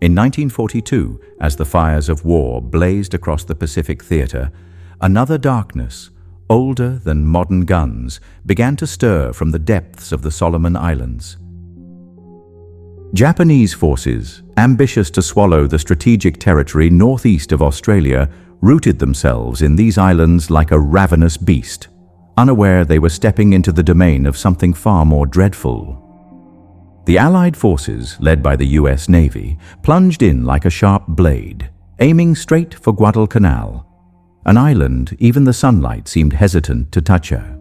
In 1942, as the fires of war blazed across the Pacific theater, another darkness, older than modern guns, began to stir from the depths of the Solomon Islands. Japanese forces, ambitious to swallow the strategic territory northeast of Australia, rooted themselves in these islands like a ravenous beast, unaware they were stepping into the domain of something far more dreadful. The Allied forces, led by the US Navy, plunged in like a sharp blade, aiming straight for Guadalcanal, an island even the sunlight seemed hesitant to touch her.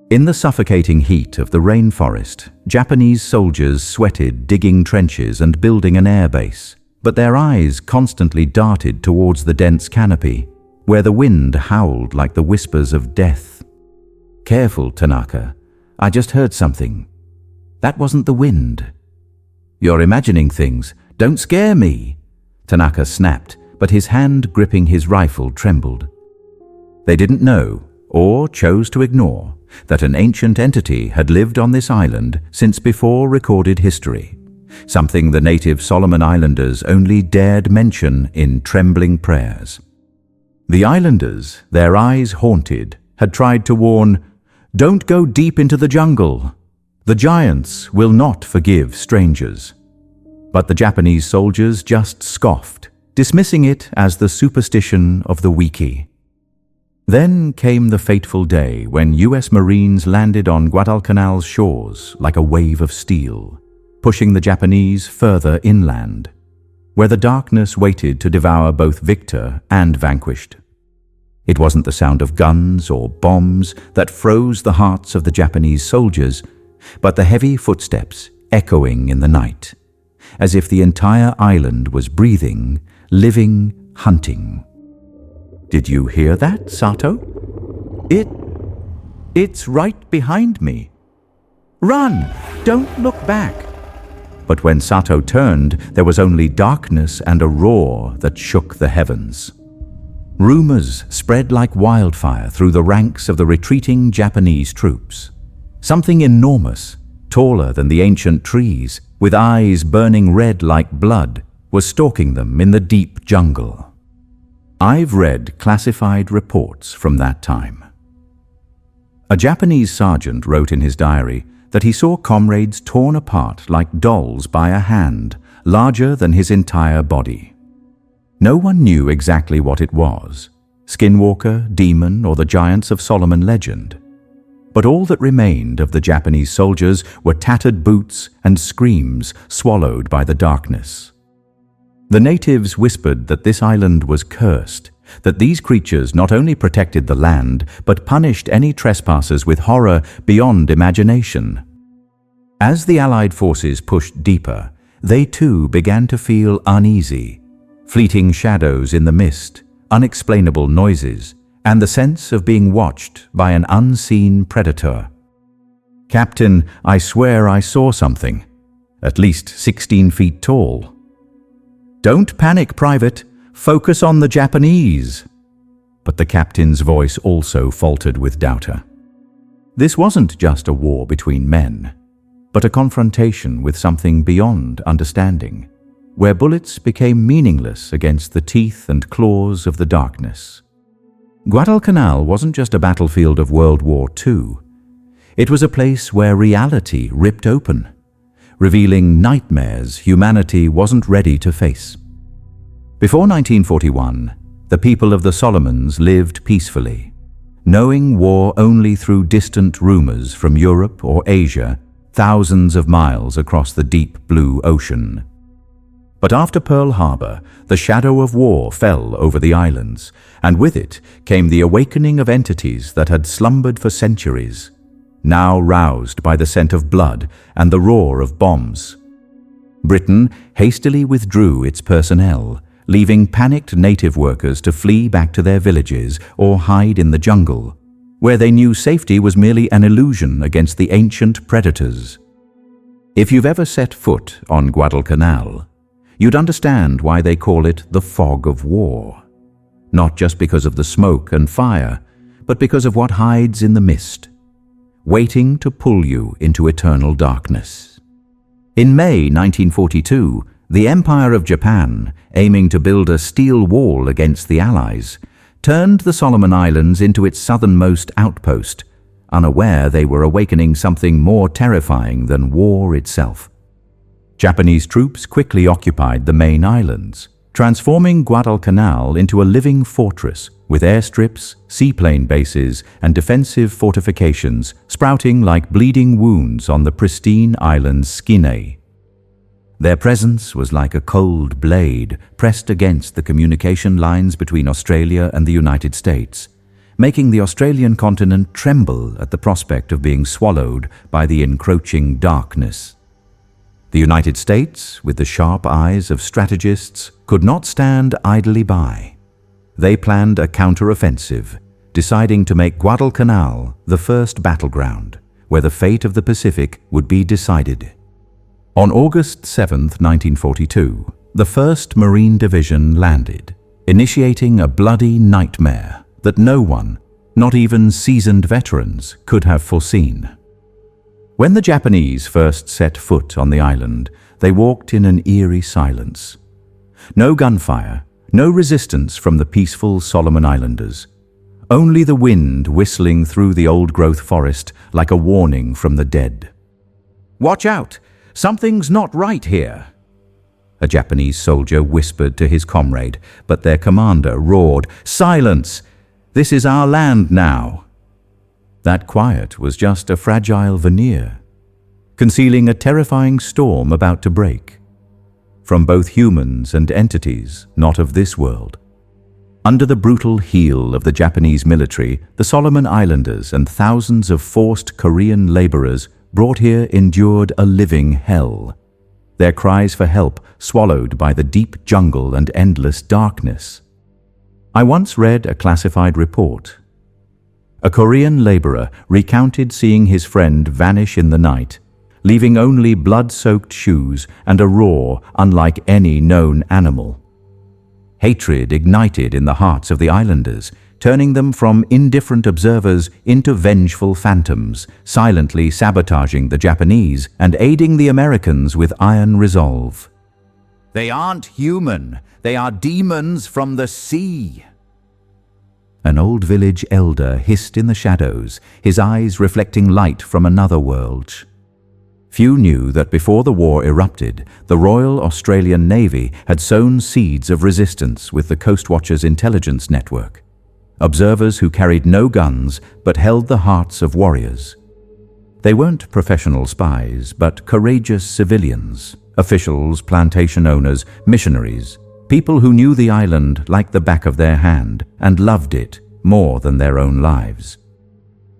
In the suffocating heat of the rainforest, Japanese soldiers sweated digging trenches and building an air base, but their eyes constantly darted towards the dense canopy, where the wind howled like the whispers of death. "Careful, Tanaka. I just heard something. That wasn't the wind." "You're imagining things. Don't scare me." Tanaka snapped, but his hand gripping his rifle trembled. They didn't know, or chose to ignore, that an ancient entity had lived on this island since before recorded history, something the native Solomon Islanders only dared mention in trembling prayers. The islanders, their eyes haunted, had tried to warn, "Don't go deep into the jungle. The giants will not forgive strangers." But the Japanese soldiers just scoffed, dismissing it as the superstition of the weakie. Then came the fateful day when US Marines landed on Guadalcanal's shores like a wave of steel, pushing the Japanese further inland, where the darkness waited to devour both victor and vanquished. It wasn't the sound of guns or bombs that froze the hearts of the Japanese soldiers, but the heavy footsteps echoing in the night, as if the entire island was breathing, living, hunting. "Did you hear that, Sato?" It's right behind me." "Run! Don't look back!" But when Sato turned, there was only darkness and a roar that shook the heavens. Rumors spread like wildfire through the ranks of the retreating Japanese troops. Something enormous, taller than the ancient trees, with eyes burning red like blood, was stalking them in the deep jungle. I've read classified reports from that time. A Japanese sergeant wrote in his diary that he saw comrades torn apart like dolls by a hand, larger than his entire body. No one knew exactly what it was, skinwalker, demon, or the giants of Solomon legend. But all that remained of the Japanese soldiers were tattered boots and screams swallowed by the darkness. The natives whispered that this island was cursed, that these creatures not only protected the land, but punished any trespassers with horror beyond imagination. As the Allied forces pushed deeper, they too began to feel uneasy. Fleeting shadows in the mist, unexplainable noises, and the sense of being watched by an unseen predator. "Captain, I swear I saw something, at least 16 feet tall." "Don't panic, Private. Focus on the Japanese." But the captain's voice also faltered with doubter. This wasn't just a war between men, but a confrontation with something beyond understanding, where bullets became meaningless against the teeth and claws of the darkness. Guadalcanal wasn't just a battlefield of World War II. It was a place where reality ripped open, revealing nightmares humanity wasn't ready to face. Before 1941, the people of the Solomons lived peacefully, knowing war only through distant rumors from Europe or Asia, thousands of miles across the deep blue ocean. But after Pearl Harbor, the shadow of war fell over the islands, and with it came the awakening of entities that had slumbered for centuries, now roused by the scent of blood and the roar of bombs. Britain hastily withdrew its personnel, leaving panicked native workers to flee back to their villages or hide in the jungle, where they knew safety was merely an illusion against the ancient predators. If you've ever set foot on Guadalcanal, you'd understand why they call it the fog of war. Not just because of the smoke and fire, but because of what hides in the mist, waiting to pull you into eternal darkness. In May 1942, The Empire of Japan, aiming to build a steel wall against the Allies, turned the Solomon Islands into its southernmost outpost, unaware they were awakening something more terrifying than war itself. Japanese troops quickly occupied the main islands, transforming Guadalcanal into a living fortress with airstrips, seaplane bases, and defensive fortifications sprouting like bleeding wounds on the pristine island's skinny. Their presence was like a cold blade pressed against the communication lines between Australia and the United States, making the Australian continent tremble at the prospect of being swallowed by the encroaching darkness. The United States, with the sharp eyes of strategists, could not stand idly by. They planned a counter-offensive, deciding to make Guadalcanal the first battleground, where the fate of the Pacific would be decided. On August 7, 1942, the 1st Marine Division landed, initiating a bloody nightmare that no one, not even seasoned veterans, could have foreseen. When the Japanese first set foot on the island, they walked in an eerie silence. No gunfire, no resistance from the peaceful Solomon Islanders. Only the wind whistling through the old-growth forest like a warning from the dead. "Watch out! Something's not right here," a Japanese soldier whispered to his comrade, but their commander roared, "Silence! This is our land now." That quiet was just a fragile veneer, concealing a terrifying storm about to break. From both humans and entities not of this world. Under the brutal heel of the Japanese military, the Solomon Islanders and thousands of forced Korean laborers brought here endured a living hell, their cries for help swallowed by the deep jungle and endless darkness. I once read a classified report. A Korean laborer recounted seeing his friend vanish in the night, leaving only blood-soaked shoes and a roar unlike any known animal. Hatred ignited in the hearts of the islanders, turning them from indifferent observers into vengeful phantoms, silently sabotaging the Japanese and aiding the Americans with iron resolve. "They aren't human, they are demons from the sea," an old village elder hissed in the shadows, his eyes reflecting light from another world. Few knew that before the war erupted, the Royal Australian Navy had sown seeds of resistance with the Coast Watchers intelligence network. Observers who carried no guns but held the hearts of warriors. They weren't professional spies, but courageous civilians, officials, plantation owners, missionaries, people who knew the island like the back of their hand and loved it more than their own lives.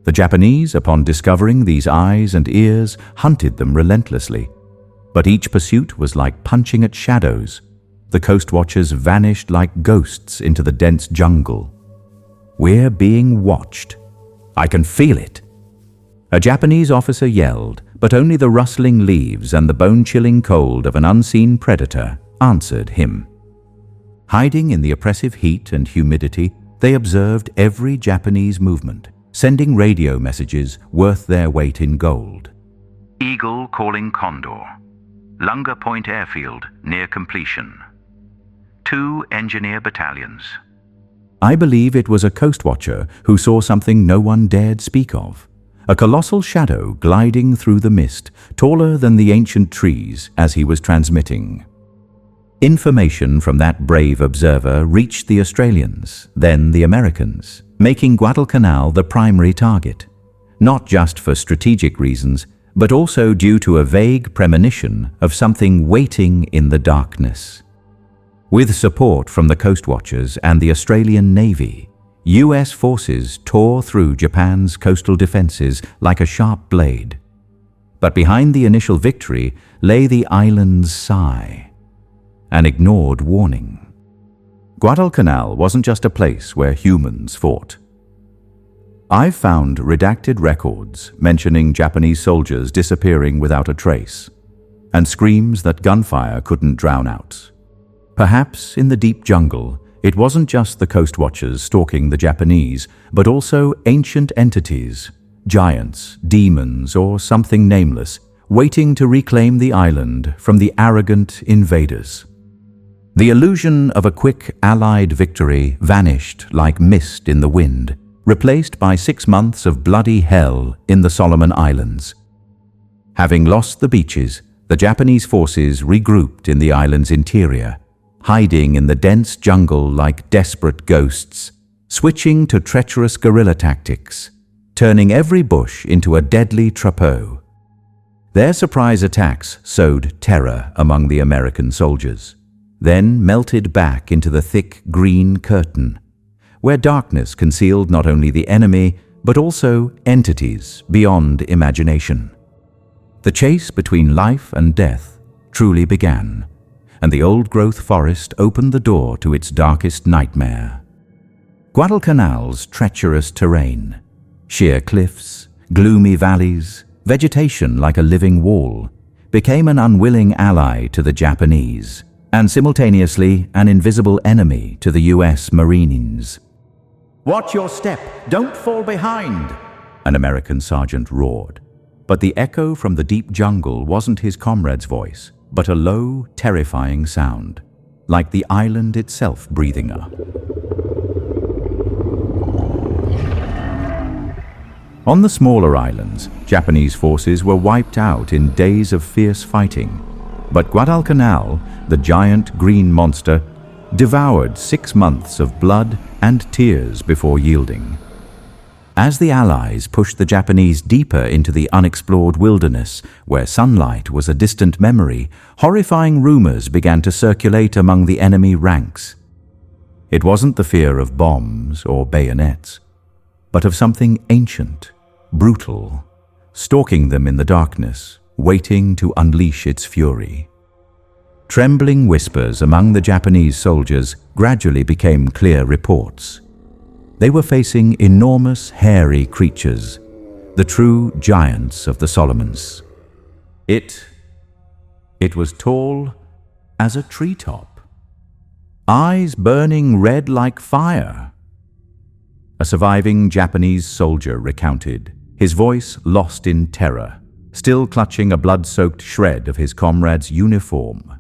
The Japanese, upon discovering these eyes and ears, hunted them relentlessly. But each pursuit was like punching at shadows. The Coast Watchers vanished like ghosts into the dense jungle. "We're being watched. I can feel it." A Japanese officer yelled, but only the rustling leaves and the bone-chilling cold of an unseen predator answered him. Hiding in the oppressive heat and humidity, they observed every Japanese movement, sending radio messages worth their weight in gold. Eagle calling Condor. Lunga Point Airfield near completion. 2 engineer battalions. I believe it was a coast watcher who saw something no one dared speak of. A colossal shadow gliding through the mist, taller than the ancient trees as he was transmitting. Information from that brave observer reached the Australians, then the Americans, making Guadalcanal the primary target, not just for strategic reasons, but also due to a vague premonition of something waiting in the darkness. With support from the Coast Watchers and the Australian Navy, US forces tore through Japan's coastal defenses like a sharp blade. But behind the initial victory lay the island's sigh, an ignored warning. Guadalcanal wasn't just a place where humans fought. I've found redacted records mentioning Japanese soldiers disappearing without a trace, and screams that gunfire couldn't drown out. Perhaps in the deep jungle, it wasn't just the Coast Watchers stalking the Japanese, but also ancient entities, giants, demons, or something nameless, waiting to reclaim the island from the arrogant invaders. The illusion of a quick Allied victory vanished like mist in the wind, replaced by 6 months of bloody hell in the Solomon Islands. Having lost the beaches, the Japanese forces regrouped in the island's interior, hiding in the dense jungle like desperate ghosts, switching to treacherous guerrilla tactics, turning every bush into a deadly trappeau. Their surprise attacks sowed terror among the American soldiers, then melted back into the thick green curtain, where darkness concealed not only the enemy, but also entities beyond imagination. The chase between life and death truly began, and the old-growth forest opened the door to its darkest nightmare. Guadalcanal's treacherous terrain, sheer cliffs, gloomy valleys, vegetation like a living wall, became an unwilling ally to the Japanese, and simultaneously an invisible enemy to the US Marines. "Watch your step! Don't fall behind!" an American sergeant roared. But the echo from the deep jungle wasn't his comrade's voice, but a low, terrifying sound, like the island itself breathing up. On the smaller islands, Japanese forces were wiped out in days of fierce fighting, but Guadalcanal, the giant green monster, devoured 6 months of blood and tears before yielding. As the Allies pushed the Japanese deeper into the unexplored wilderness, where sunlight was a distant memory, horrifying rumors began to circulate among the enemy ranks. It wasn't the fear of bombs or bayonets, but of something ancient, brutal, stalking them in the darkness, waiting to unleash its fury. Trembling whispers among the Japanese soldiers gradually became clear reports. They were facing enormous, hairy creatures, the true giants of the Solomons. It was tall as a treetop, eyes burning red like fire. A surviving Japanese soldier recounted, his voice lost in terror, still clutching a blood-soaked shred of his comrade's uniform.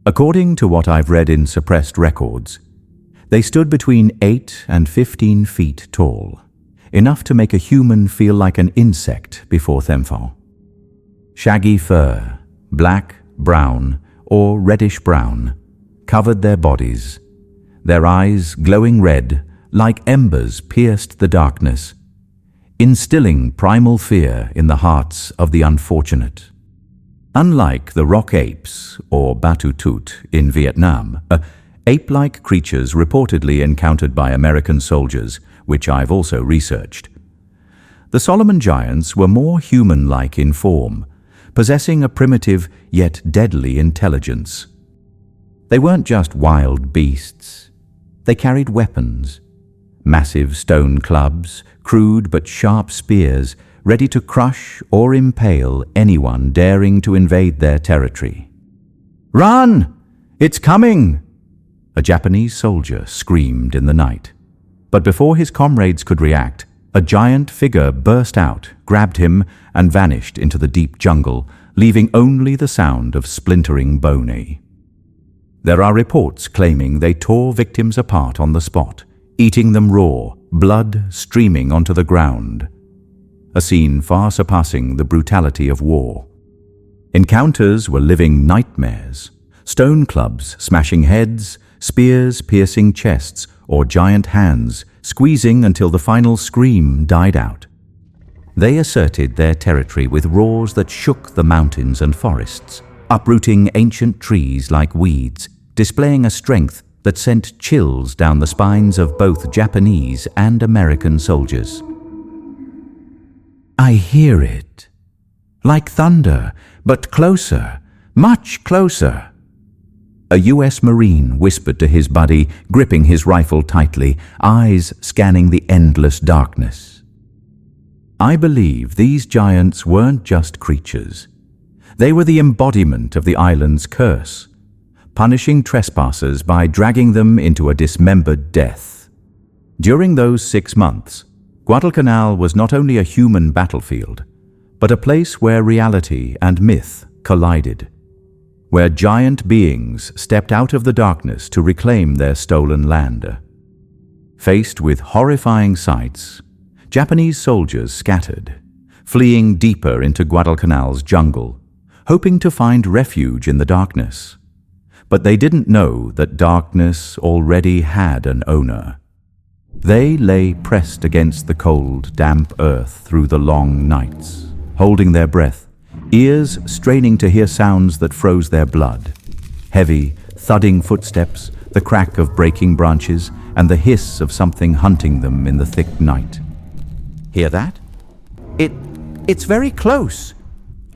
According to what I've read in suppressed records, they stood between 8 and 15 feet tall, enough to make a human feel like an insect before themfall. Shaggy fur, black, brown, or reddish-brown, covered their bodies. Their eyes, glowing red, like embers pierced the darkness, instilling primal fear in the hearts of the unfortunate. Unlike the rock apes, or batutut in Vietnam, ape-like creatures reportedly encountered by American soldiers, which I've also researched, the Solomon giants were more human-like in form, possessing a primitive yet deadly intelligence. They weren't just wild beasts. They carried weapons, massive stone clubs, crude but sharp spears, ready to crush or impale anyone daring to invade their territory. "Run! It's coming!" a Japanese soldier screamed in the night. But before his comrades could react, a giant figure burst out, grabbed him, and vanished into the deep jungle, leaving only the sound of splintering bone. There are reports claiming they tore victims apart on the spot, eating them raw, blood streaming onto the ground. A scene far surpassing the brutality of war. Encounters were living nightmares, stone clubs smashing heads, spears piercing chests, or giant hands squeezing until the final scream died out. They asserted their territory with roars that shook the mountains and forests, uprooting ancient trees like weeds, displaying a strength that sent chills down the spines of both Japanese and American soldiers. "I hear it. Like thunder, but closer, much closer." A US Marine whispered to his buddy, gripping his rifle tightly, eyes scanning the endless darkness. I believe these giants weren't just creatures. They were the embodiment of the island's curse, punishing trespassers by dragging them into a dismembered death. During those 6 months, Guadalcanal was not only a human battlefield, but a place where reality and myth collided, where giant beings stepped out of the darkness to reclaim their stolen land. Faced with horrifying sights, Japanese soldiers scattered, fleeing deeper into Guadalcanal's jungle, hoping to find refuge in the darkness. But they didn't know that darkness already had an owner. They lay pressed against the cold, damp earth through the long nights, holding their breath, ears straining to hear sounds that froze their blood. Heavy, thudding footsteps, the crack of breaking branches, and the hiss of something hunting them in the thick night. "Hear that? It's very close,"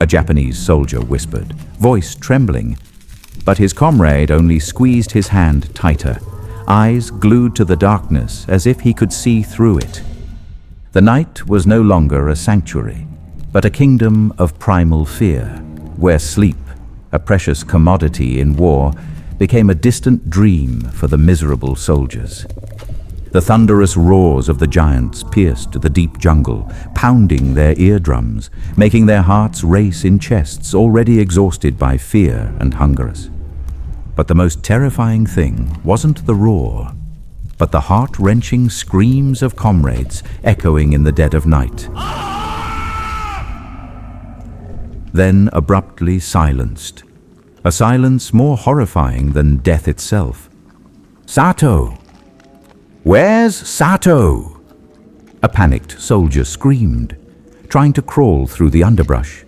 a Japanese soldier whispered, voice trembling. But his comrade only squeezed his hand tighter, eyes glued to the darkness as if he could see through it. The night was no longer a sanctuary, but a kingdom of primal fear, where sleep, a precious commodity in war, became a distant dream for the miserable soldiers. The thunderous roars of the giants pierced the deep jungle, pounding their eardrums, making their hearts race in chests already exhausted by fear and hunger. But the most terrifying thing wasn't the roar, but the heart-wrenching screams of comrades echoing in the dead of night. Then abruptly silenced, a silence more horrifying than death itself. "Sato! Where's Sato?" A panicked soldier screamed, trying to crawl through the underbrush.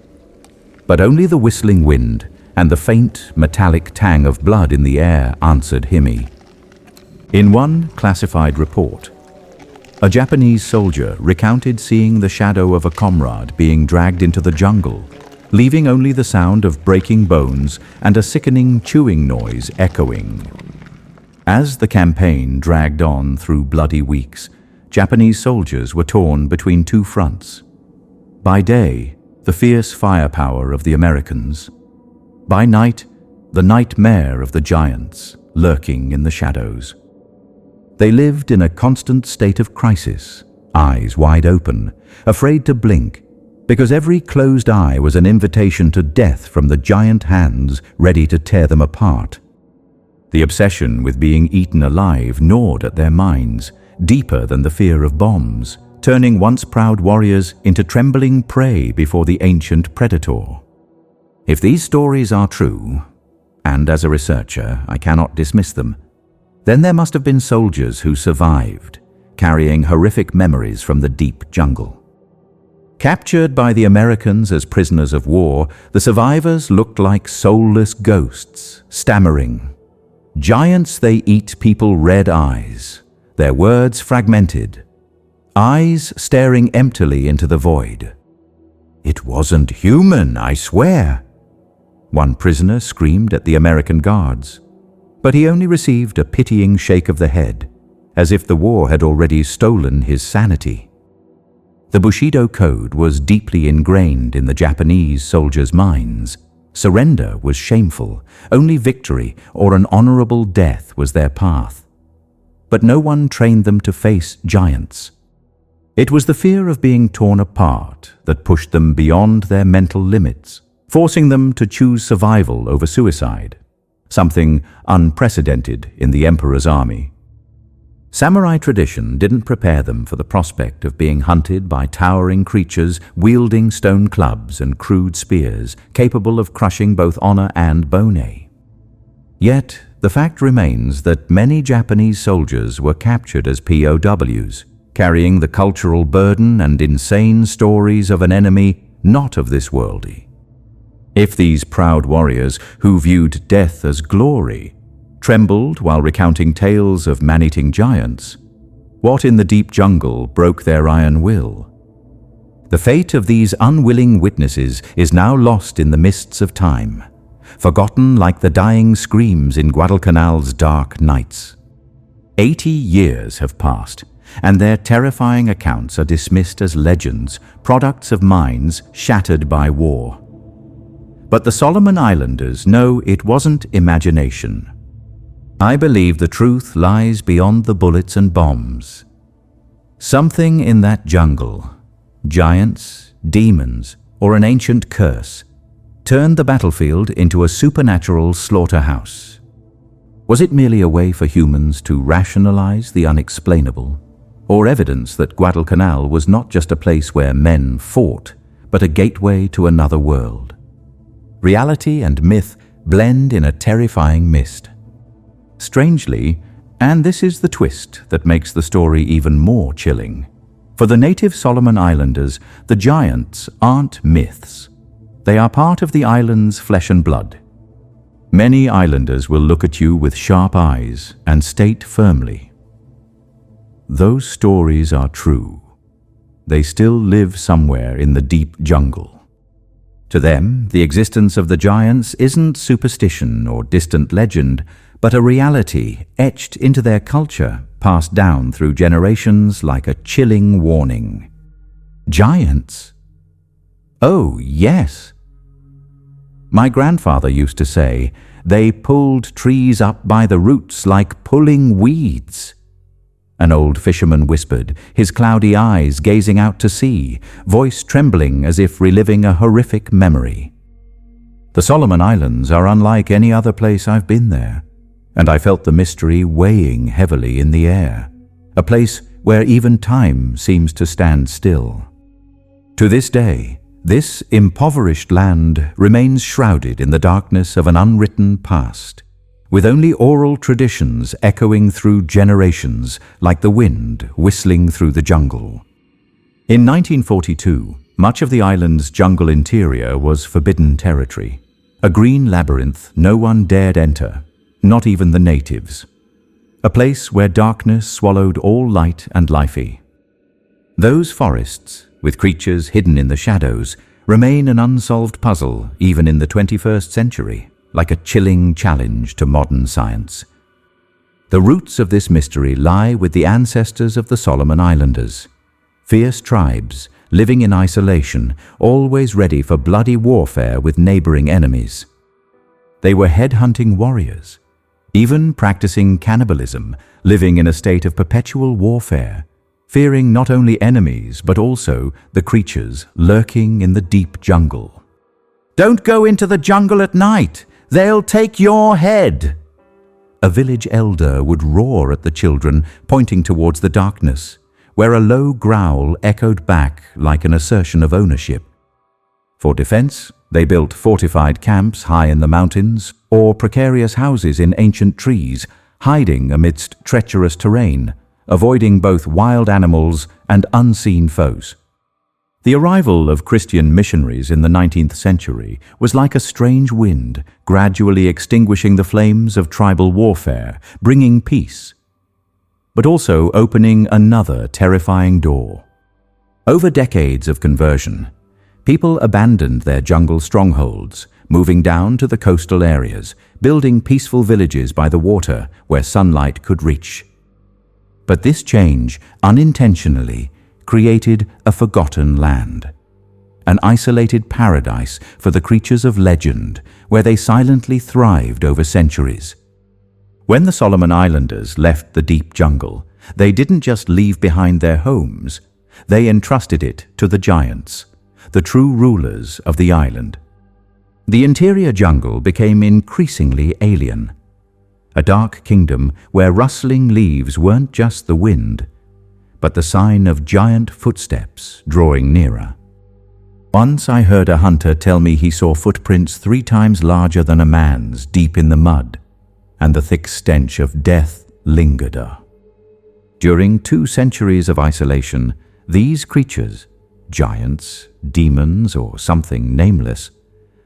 But only the whistling wind and the faint, metallic tang of blood in the air answered Himi. In one classified report, a Japanese soldier recounted seeing the shadow of a comrade being dragged into the jungle, leaving only the sound of breaking bones and a sickening chewing noise echoing. As the campaign dragged on through bloody weeks, Japanese soldiers were torn between two fronts. By day, the fierce firepower of the Americans. By night, the nightmare of the giants lurking in the shadows. They lived in a constant state of crisis, eyes wide open, afraid to blink, because every closed eye was an invitation to death from the giant hands ready to tear them apart. The obsession with being eaten alive gnawed at their minds, deeper than the fear of bombs, turning once proud warriors into trembling prey before the ancient predator. If these stories are true, and as a researcher I cannot dismiss them, then there must have been soldiers who survived, carrying horrific memories from the deep jungle. Captured by the Americans as prisoners of war, the survivors looked like soulless ghosts, stammering. Giants they eat people red eyes, their words fragmented, eyes staring emptily into the void. "It wasn't human, I swear," one prisoner screamed at the American guards, but he only received a pitying shake of the head, as if the war had already stolen his sanity. The Bushido Code was deeply ingrained in the Japanese soldiers' minds. Surrender was shameful, only victory or an honorable death was their path. But no one trained them to face giants. It was the fear of being torn apart that pushed them beyond their mental limits, forcing them to choose survival over suicide, something unprecedented in the Emperor's army. Samurai tradition didn't prepare them for the prospect of being hunted by towering creatures wielding stone clubs and crude spears, capable of crushing both honor and bone. Yet, the fact remains that many Japanese soldiers were captured as POWs, carrying the cultural burden and insane stories of an enemy not of this worldly. If these proud warriors, who viewed death as glory, trembled while recounting tales of man-eating giants, what in the deep jungle broke their iron will? The fate of these unwilling witnesses is now lost in the mists of time, forgotten like the dying screams in Guadalcanal's dark nights. 80 years have passed, and their terrifying accounts are dismissed as legends, products of minds shattered by war. But the Solomon Islanders know it wasn't imagination. I believe the truth lies beyond the bullets and bombs. Something in that jungle, giants, demons, or an ancient curse, turned the battlefield into a supernatural slaughterhouse? Was it merely a way for humans to rationalize the unexplainable, or evidence that Guadalcanal was not just a place where men fought, but a gateway to another world? Reality and myth blend in a terrifying mist. Strangely, and this is the twist that makes the story even more chilling, for the native Solomon Islanders, the giants aren't myths. They are part of the island's flesh and blood. Many islanders will look at you with sharp eyes and state firmly, those stories are true. They still live somewhere in the deep jungle. To them, the existence of the giants isn't superstition or distant legend, but a reality etched into their culture, passed down through generations like a chilling warning. Giants? Oh, yes. My grandfather used to say, they pulled trees up by the roots like pulling weeds. An old fisherman whispered, his cloudy eyes gazing out to sea, voice trembling as if reliving a horrific memory. The Solomon Islands are unlike any other place I've been there, and I felt the mystery weighing heavily in the air, a place where even time seems to stand still. To this day, this impoverished land remains shrouded in the darkness of an unwritten past, with only oral traditions echoing through generations like the wind whistling through the jungle. In 1942, much of the island's jungle interior was forbidden territory, a green labyrinth no one dared enter, not even the natives. A place where darkness swallowed all light and lifey. Those forests, with creatures hidden in the shadows, remain an unsolved puzzle even in the 21st century, like a chilling challenge to modern science. The roots of this mystery lie with the ancestors of the Solomon Islanders, fierce tribes living in isolation, always ready for bloody warfare with neighboring enemies. They were head-hunting warriors, even practicing cannibalism, living in a state of perpetual warfare, fearing not only enemies but also the creatures lurking in the deep jungle. "Don't go into the jungle at night! They'll take your head!" A village elder would roar at the children, pointing towards the darkness, where a low growl echoed back like an assertion of ownership. For defense, they built fortified camps high in the mountains or precarious houses in ancient trees, hiding amidst treacherous terrain, avoiding both wild animals and unseen foes. The arrival of Christian missionaries in the 19th century was like a strange wind, gradually extinguishing the flames of tribal warfare, bringing peace, but also opening another terrifying door. Over decades of conversion, people abandoned their jungle strongholds, moving down to the coastal areas, building peaceful villages by the water where sunlight could reach. But this change, unintentionally, created a forgotten land, an isolated paradise for the creatures of legend, where they silently thrived over centuries. When the Solomon Islanders left the deep jungle, they didn't just leave behind their homes, they entrusted it to the giants, the true rulers of the island. The interior jungle became increasingly alien, a dark kingdom where rustling leaves weren't just the wind, but the sign of giant footsteps drawing nearer. Once I heard a hunter tell me he saw footprints 3 times larger than a man's deep in the mud, and the thick stench of death lingered. During 2 centuries of isolation, these creatures, giants, demons, or something nameless,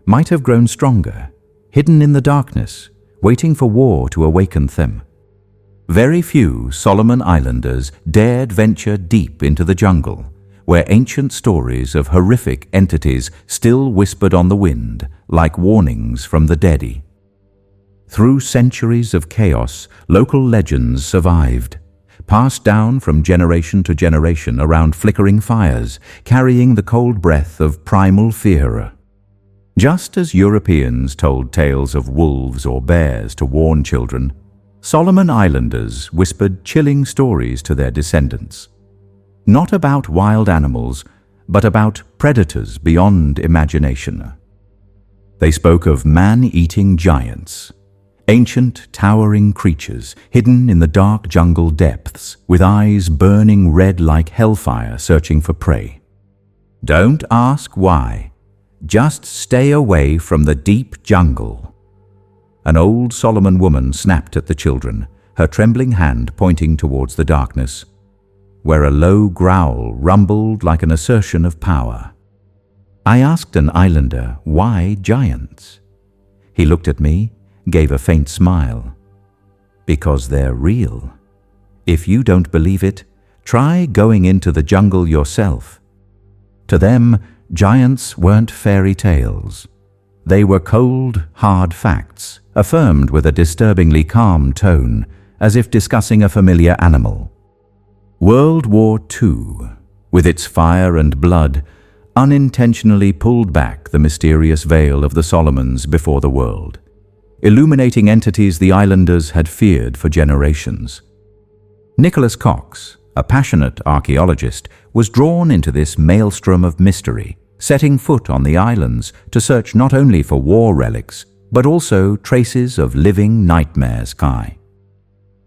might have grown stronger, hidden in the darkness, waiting for war to awaken them. Very few Solomon Islanders dared venture deep into the jungle, where ancient stories of horrific entities still whispered on the wind like warnings from the dead. Through centuries of chaos, local legends survived, passed down from generation to generation around flickering fires, carrying the cold breath of primal fear. Just as Europeans told tales of wolves or bears to warn children, Solomon Islanders whispered chilling stories to their descendants. Not about wild animals, but about predators beyond imagination. They spoke of man-eating giants, ancient, towering creatures hidden in the dark jungle depths, with eyes burning red like hellfire searching for prey. Don't ask why. Just stay away from the deep jungle. An old Solomon woman snapped at the children, her trembling hand pointing towards the darkness, where a low growl rumbled like an assertion of power. I asked an islander, why giants? He looked at me, gave a faint smile. Because they're real. If you don't believe it, try going into the jungle yourself. To them, giants weren't fairy tales. They were cold, hard facts, affirmed with a disturbingly calm tone, as if discussing a familiar animal. World War II, with its fire and blood, unintentionally pulled back the mysterious veil of the Solomons before the world, illuminating entities the islanders had feared for generations. Nicholas Cox, a passionate archaeologist, was drawn into this maelstrom of mystery, setting foot on the islands to search not only for war relics, but also traces of living nightmare sky.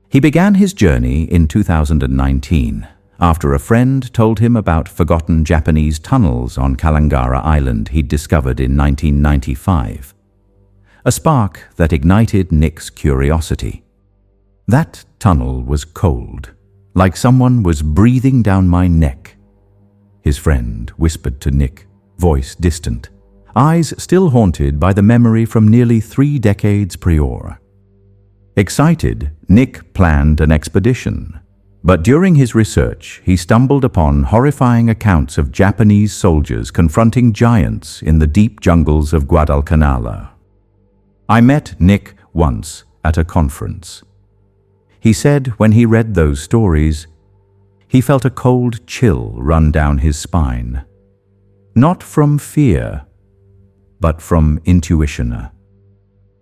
He began his journey in 2019, after a friend told him about forgotten Japanese tunnels on Kalangara Island he'd discovered in 1995. A spark that ignited Nick's curiosity. That tunnel was cold, like someone was breathing down my neck. His friend whispered to Nick, voice distant, eyes still haunted by the memory from nearly 3 decades prior. Excited, Nick planned an expedition, but during his research he stumbled upon horrifying accounts of Japanese soldiers confronting giants in the deep jungles of Guadalcanal. I met Nick once at a conference. He said when he read those stories, he felt a cold chill run down his spine. Not from fear, but from intuition.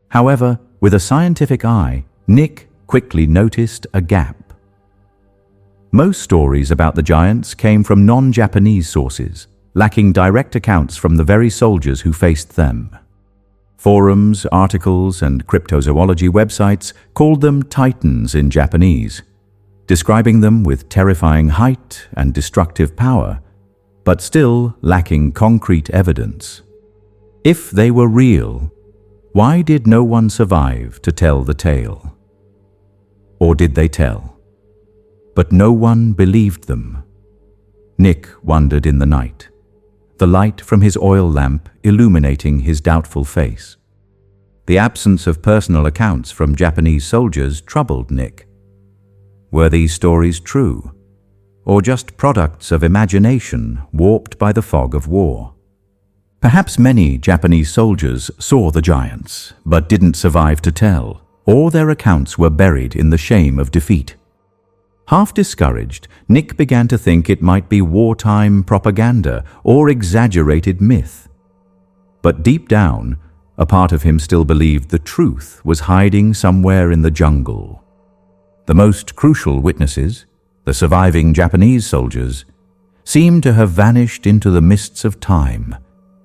However, with a scientific eye, Nick quickly noticed a gap. Most stories about the giants came from non-Japanese sources, lacking direct accounts from the very soldiers who faced them. Forums, articles, and cryptozoology websites called them titans in Japanese, describing them with terrifying height and destructive power, but still lacking concrete evidence. If they were real, why did no one survive to tell the tale? Or did they tell? But no one believed them. Nick wondered in the night, the light from his oil lamp illuminating his doubtful face. The absence of personal accounts from Japanese soldiers troubled Nick. Were these stories true, or just products of imagination warped by the fog of war? Perhaps many Japanese soldiers saw the giants, but didn't survive to tell, or their accounts were buried in the shame of defeat. Half discouraged, Nick began to think it might be wartime propaganda or exaggerated myth. But deep down, a part of him still believed the truth was hiding somewhere in the jungle. The most crucial witnesses, the surviving Japanese soldiers, seemed to have vanished into the mists of time,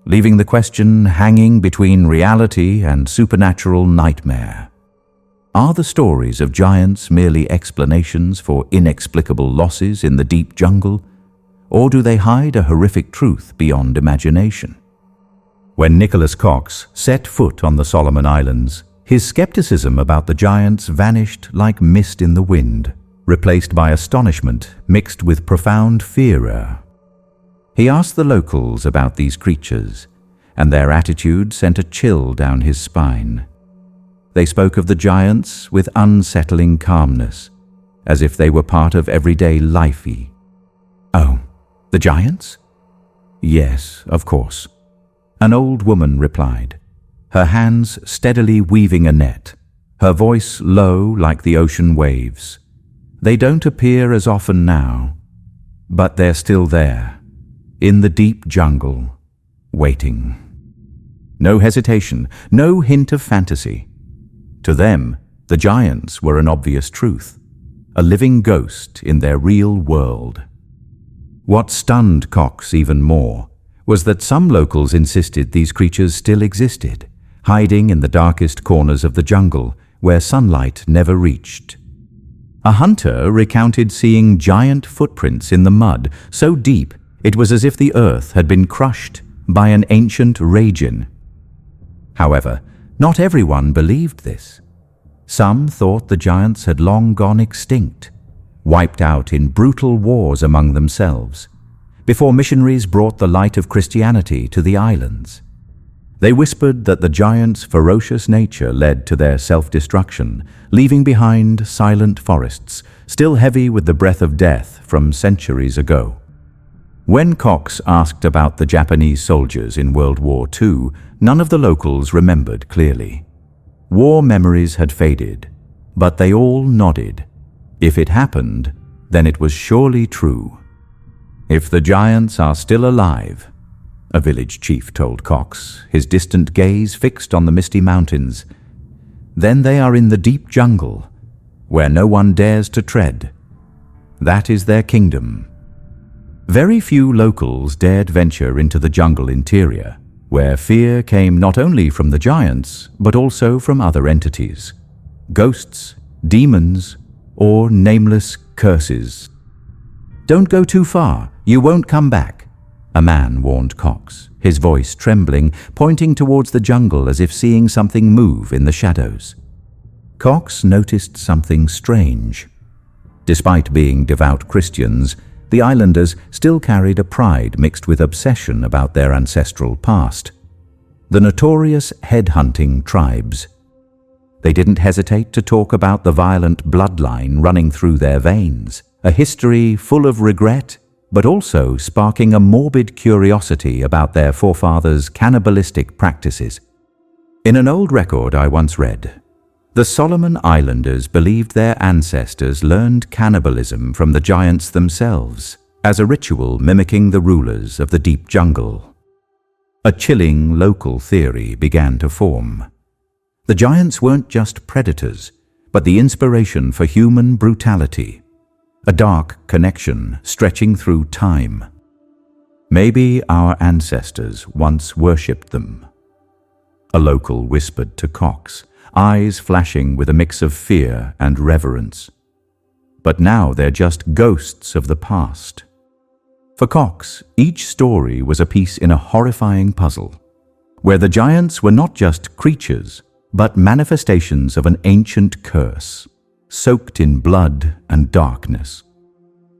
leaving the question hanging between reality and supernatural nightmare. Are the stories of giants merely explanations for inexplicable losses in the deep jungle, or do they hide a horrific truth beyond imagination? When Nicholas Cox set foot on the Solomon Islands, his skepticism about the giants vanished like mist in the wind, replaced by astonishment mixed with profound fear. He asked the locals about these creatures, and their attitude sent a chill down his spine. They spoke of the giants with unsettling calmness, as if they were part of everyday life. Oh, the giants? Yes, of course. An old woman replied, her hands steadily weaving a net, her voice low like the ocean waves. They don't appear as often now, but they're still there, in the deep jungle, waiting. No hesitation, no hint of fantasy. To them, the giants were an obvious truth, a living ghost in their real world. What stunned Cox even more was that some locals insisted these creatures still existed, hiding in the darkest corners of the jungle where sunlight never reached. A hunter recounted seeing giant footprints in the mud so deep it was as if the earth had been crushed by an ancient ragin. However, not everyone believed this. Some thought the giants had long gone extinct, wiped out in brutal wars among themselves, before missionaries brought the light of Christianity to the islands. They whispered that the giants' ferocious nature led to their self-destruction, leaving behind silent forests, still heavy with the breath of death from centuries ago. When Cox asked about the Japanese soldiers in World War II, none of the locals remembered clearly. War memories had faded, but they all nodded. If it happened, then it was surely true. "If the giants are still alive," a village chief told Cox, his distant gaze fixed on the misty mountains, "then they are in the deep jungle, where no one dares to tread. That is their kingdom." Very few locals dared venture into the jungle interior, where fear came not only from the giants, but also from other entities, ghosts, demons, or nameless curses. "Don't go too far, you won't come back," a man warned Cox, his voice trembling, pointing towards the jungle as if seeing something move in the shadows. Cox noticed something strange. Despite being devout Christians, the islanders still carried a pride mixed with obsession about their ancestral past. The notorious headhunting tribes. They didn't hesitate to talk about the violent bloodline running through their veins, a history full of regret, but also sparking a morbid curiosity about their forefathers' cannibalistic practices. In an old record I once read, the Solomon Islanders believed their ancestors learned cannibalism from the giants themselves, as a ritual mimicking the rulers of the deep jungle. A chilling local theory began to form. The giants weren't just predators, but the inspiration for human brutality, a dark connection stretching through time. Maybe our ancestors once worshipped them. A local whispered to Cox, eyes flashing with a mix of fear and reverence. But now they're just ghosts of the past. For Cox, each story was a piece in a horrifying puzzle, where the giants were not just creatures, but manifestations of an ancient curse, soaked in blood and darkness.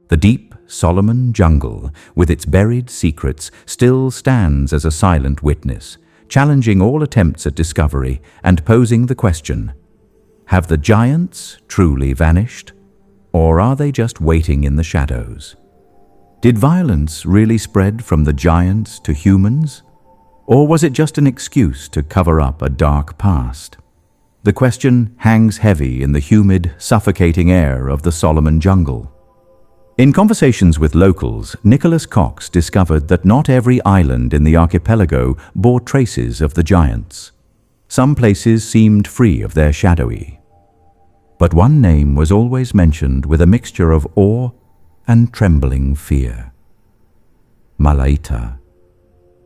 The deep Solomon jungle, with its buried secrets, still stands as a silent witness, challenging all attempts at discovery and posing the question, have the giants truly vanished, or are they just waiting in the shadows? Did violence really spread from the giants to humans, or was it just an excuse to cover up a dark past? The question hangs heavy in the humid, suffocating air of the Solomon jungle. In conversations with locals, Nicholas Cox discovered that not every island in the archipelago bore traces of the giants. Some places seemed free of their shadowy. But one name was always mentioned with a mixture of awe and trembling fear. Malaita.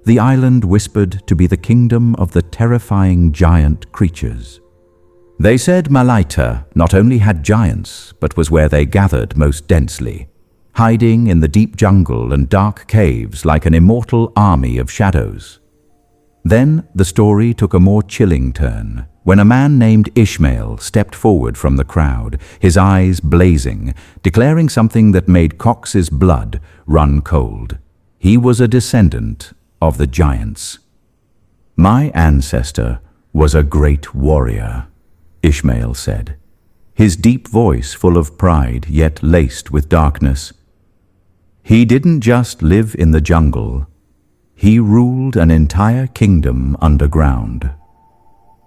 The island whispered to be the kingdom of the terrifying giant creatures. They said Malaita not only had giants, but was where they gathered most densely, hiding in the deep jungle and dark caves like an immortal army of shadows. Then the story took a more chilling turn, when a man named Ishmael stepped forward from the crowd, his eyes blazing, declaring something that made Cox's blood run cold. He was a descendant of the giants. "My ancestor was a great warrior," Ishmael said, his deep voice full of pride yet laced with darkness. "He didn't just live in the jungle, he ruled an entire kingdom underground."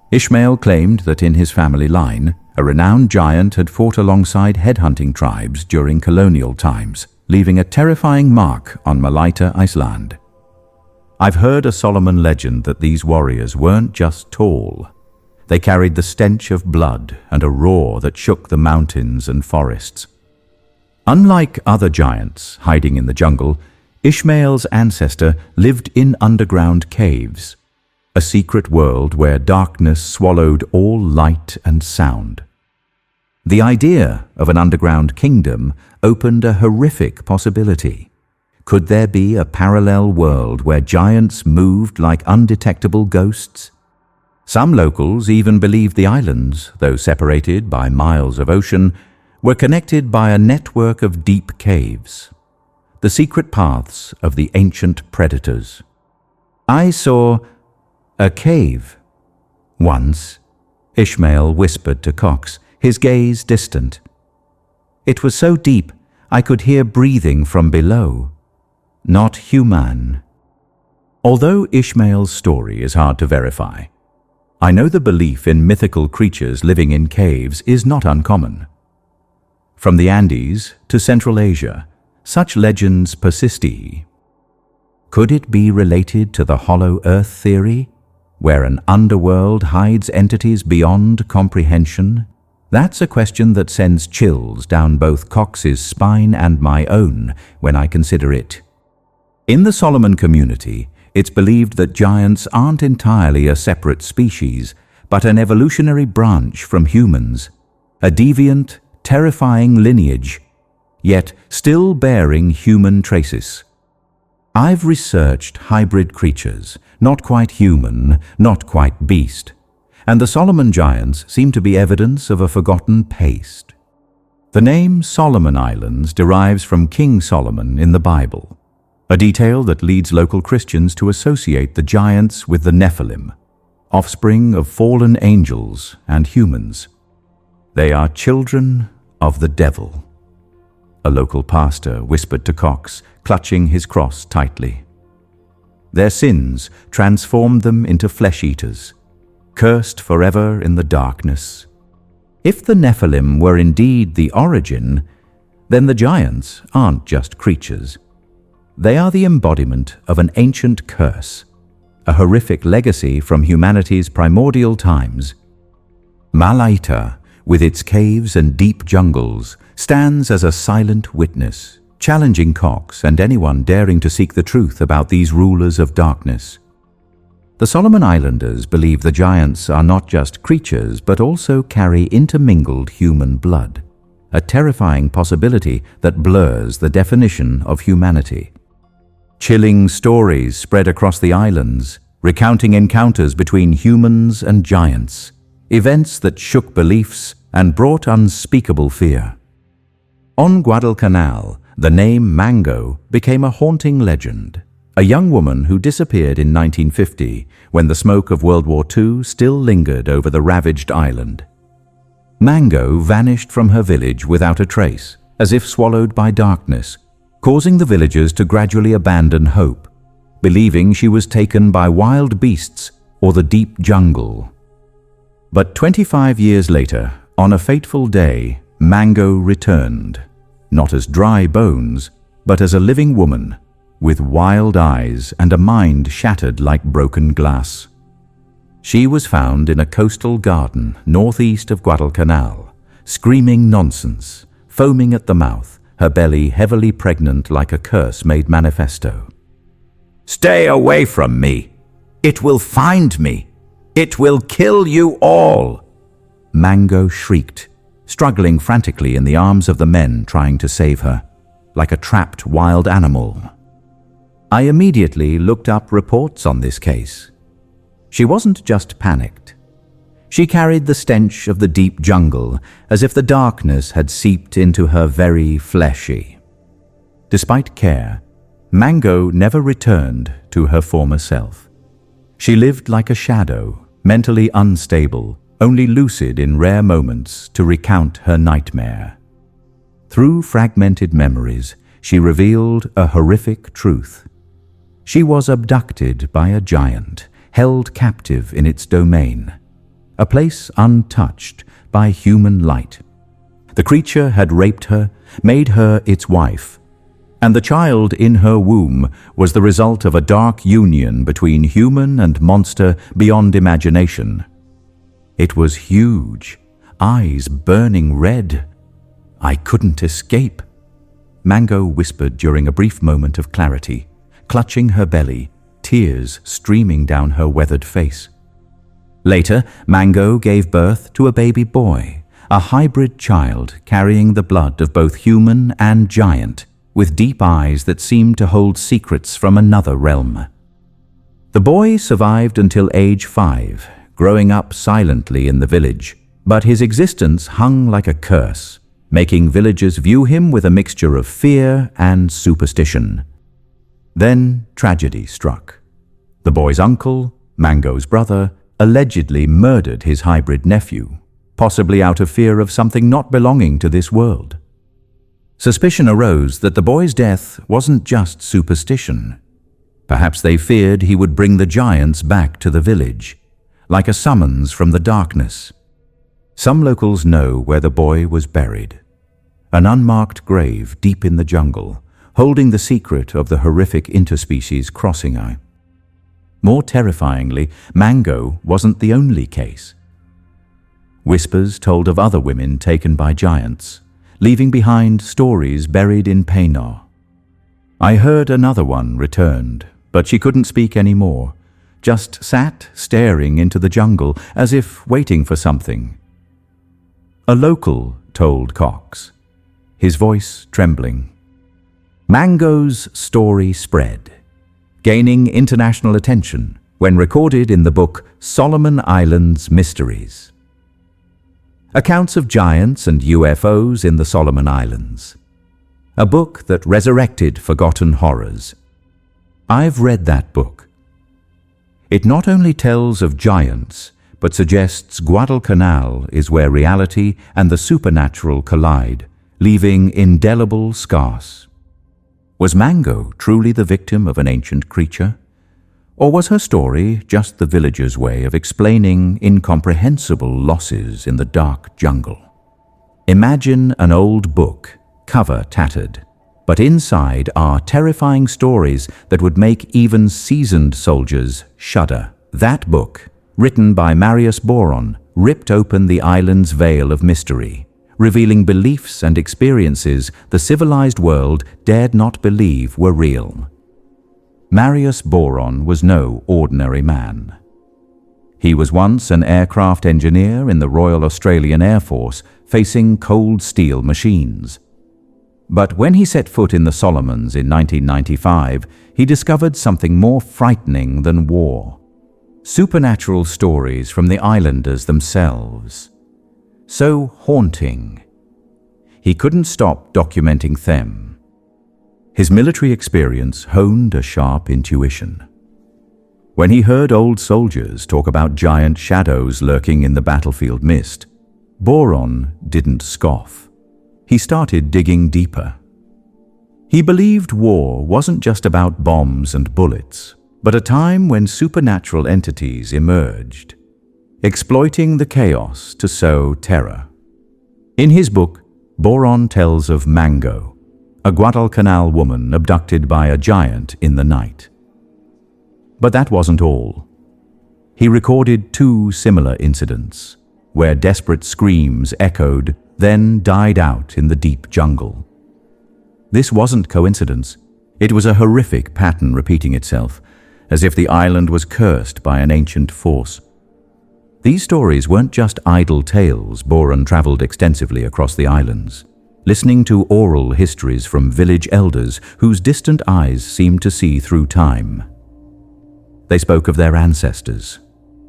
Ishmael claimed that in his family line, a renowned giant had fought alongside headhunting tribes during colonial times, leaving a terrifying mark on Malaita Island. I've heard a Solomon legend that these warriors weren't just tall. They carried the stench of blood and a roar that shook the mountains and forests. Unlike other giants hiding in the jungle, Ishmael's ancestor lived in underground caves, a secret world where darkness swallowed all light and sound. The idea of an underground kingdom opened a horrific possibility. Could there be a parallel world where giants moved like undetectable ghosts? Some locals even believed the islands, though separated by miles of ocean, were connected by a network of deep caves, the secret paths of the ancient predators. I saw a cave. Once, Ishmael whispered to Cox, his gaze distant. It was so deep I could hear breathing from below. Not human. Although Ishmael's story is hard to verify, I know the belief in mythical creatures living in caves is not uncommon. From the Andes to Central Asia, such legends persist. Could it be related to the hollow earth theory, where an underworld hides entities beyond comprehension? That's a question that sends chills down both Cox's spine and my own when I consider it. In the Solomon community, it's believed that giants aren't entirely a separate species, but an evolutionary branch from humans, a deviant, terrifying lineage, yet still bearing human traces. I've researched hybrid creatures, not quite human, not quite beast, and the Solomon giants seem to be evidence of a forgotten past. The name Solomon Islands derives from King Solomon in the Bible, a detail that leads local Christians to associate the giants with the Nephilim, offspring of fallen angels and humans. They are children of the devil, a local pastor whispered to Cox, clutching his cross tightly. Their sins transformed them into flesh-eaters, cursed forever in the darkness. If the Nephilim were indeed the origin, then the giants aren't just creatures. They are the embodiment of an ancient curse, a horrific legacy from humanity's primordial times. Malaita, with its caves and deep jungles, stands as a silent witness, challenging Cox and anyone daring to seek the truth about these rulers of darkness. The Solomon Islanders believe the giants are not just creatures but also carry intermingled human blood, a terrifying possibility that blurs the definition of humanity. Chilling stories spread across the islands, recounting encounters between humans and giants, events that shook beliefs and brought unspeakable fear. On Guadalcanal, the name Mango became a haunting legend, a young woman who disappeared in 1950 when the smoke of World War II still lingered over the ravaged island. Mango vanished from her village without a trace, as if swallowed by darkness, causing the villagers to gradually abandon hope, believing she was taken by wild beasts or the deep jungle. But 25 years later, on a fateful day, Mango returned, not as dry bones, but as a living woman, with wild eyes and a mind shattered like broken glass. She was found in a coastal garden northeast of Guadalcanal, screaming nonsense, foaming at the mouth, her belly heavily pregnant like a curse made manifesto. "Stay away from me! It will find me! It will kill you all!" Mango shrieked, struggling frantically in the arms of the men trying to save her, like a trapped wild animal. I immediately looked up reports on this case. She wasn't just panicked. She carried the stench of the deep jungle as if the darkness had seeped into her very fleshy. Despite care, Mango never returned to her former self. She lived like a shadow, mentally unstable, only lucid in rare moments to recount her nightmare. Through fragmented memories, she revealed a horrific truth. She was abducted by a giant, held captive in its domain, a place untouched by human light. The creature had raped her, made her its wife, and the child in her womb was the result of a dark union between human and monster beyond imagination. It was huge, eyes burning red. I couldn't escape. Mango whispered during a brief moment of clarity, clutching her belly, tears streaming down her weathered face. Later, Mango gave birth to a baby boy, a hybrid child carrying the blood of both human and giant, with deep eyes that seemed to hold secrets from another realm. The boy survived until age 5, growing up silently in the village, but his existence hung like a curse, making villagers view him with a mixture of fear and superstition. Then tragedy struck. The boy's uncle, Mango's brother, allegedly murdered his hybrid nephew, possibly out of fear of something not belonging to this world. Suspicion arose that the boy's death wasn't just superstition. Perhaps they feared he would bring the giants back to the village, like a summons from the darkness. Some locals know where the boy was buried. An unmarked grave deep in the jungle, holding the secret of the horrific interspecies crossing eye. More terrifyingly, Mango wasn't the only case. Whispers told of other women taken by giants, leaving behind stories buried in Painor. I heard another one returned, but she couldn't speak anymore, just sat staring into the jungle as if waiting for something. A local told Cox, his voice trembling. Mango's story spread, gaining international attention when recorded in the book Solomon Islands Mysteries. Accounts of giants and UFOs in the Solomon Islands. A book that resurrected forgotten horrors. I've read that book. It not only tells of giants, but suggests Guadalcanal is where reality and the supernatural collide, leaving indelible scars. Was Mango truly the victim of an ancient creature? Or was her story just the villagers' way of explaining incomprehensible losses in the dark jungle? Imagine an old book, cover tattered, but inside are terrifying stories that would make even seasoned soldiers shudder. That book, written by Mariusz Barone, ripped open the island's veil of mystery, revealing beliefs and experiences the civilized world dared not believe were real. Mariusz Barone was no ordinary man. He was once an aircraft engineer in the Royal Australian Air Force, facing cold steel machines. But when he set foot in the Solomons in 1995, he discovered something more frightening than war. Supernatural stories from the islanders themselves. So haunting. He couldn't stop documenting them. His military experience honed a sharp intuition. When he heard old soldiers talk about giant shadows lurking in the battlefield mist, Barone didn't scoff. He started digging deeper. He believed war wasn't just about bombs and bullets, but a time when supernatural entities emerged, exploiting the chaos to sow terror. In his book, Barone tells of Mango, a Guadalcanal woman abducted by a giant in the night. But that wasn't all. He recorded 2 similar incidents, where desperate screams echoed, then died out in the deep jungle. This wasn't coincidence. It was a horrific pattern repeating itself, as if the island was cursed by an ancient force. These stories weren't just idle tales. Barone traveled extensively across the islands, listening to oral histories from village elders whose distant eyes seemed to see through time. They spoke of their ancestors,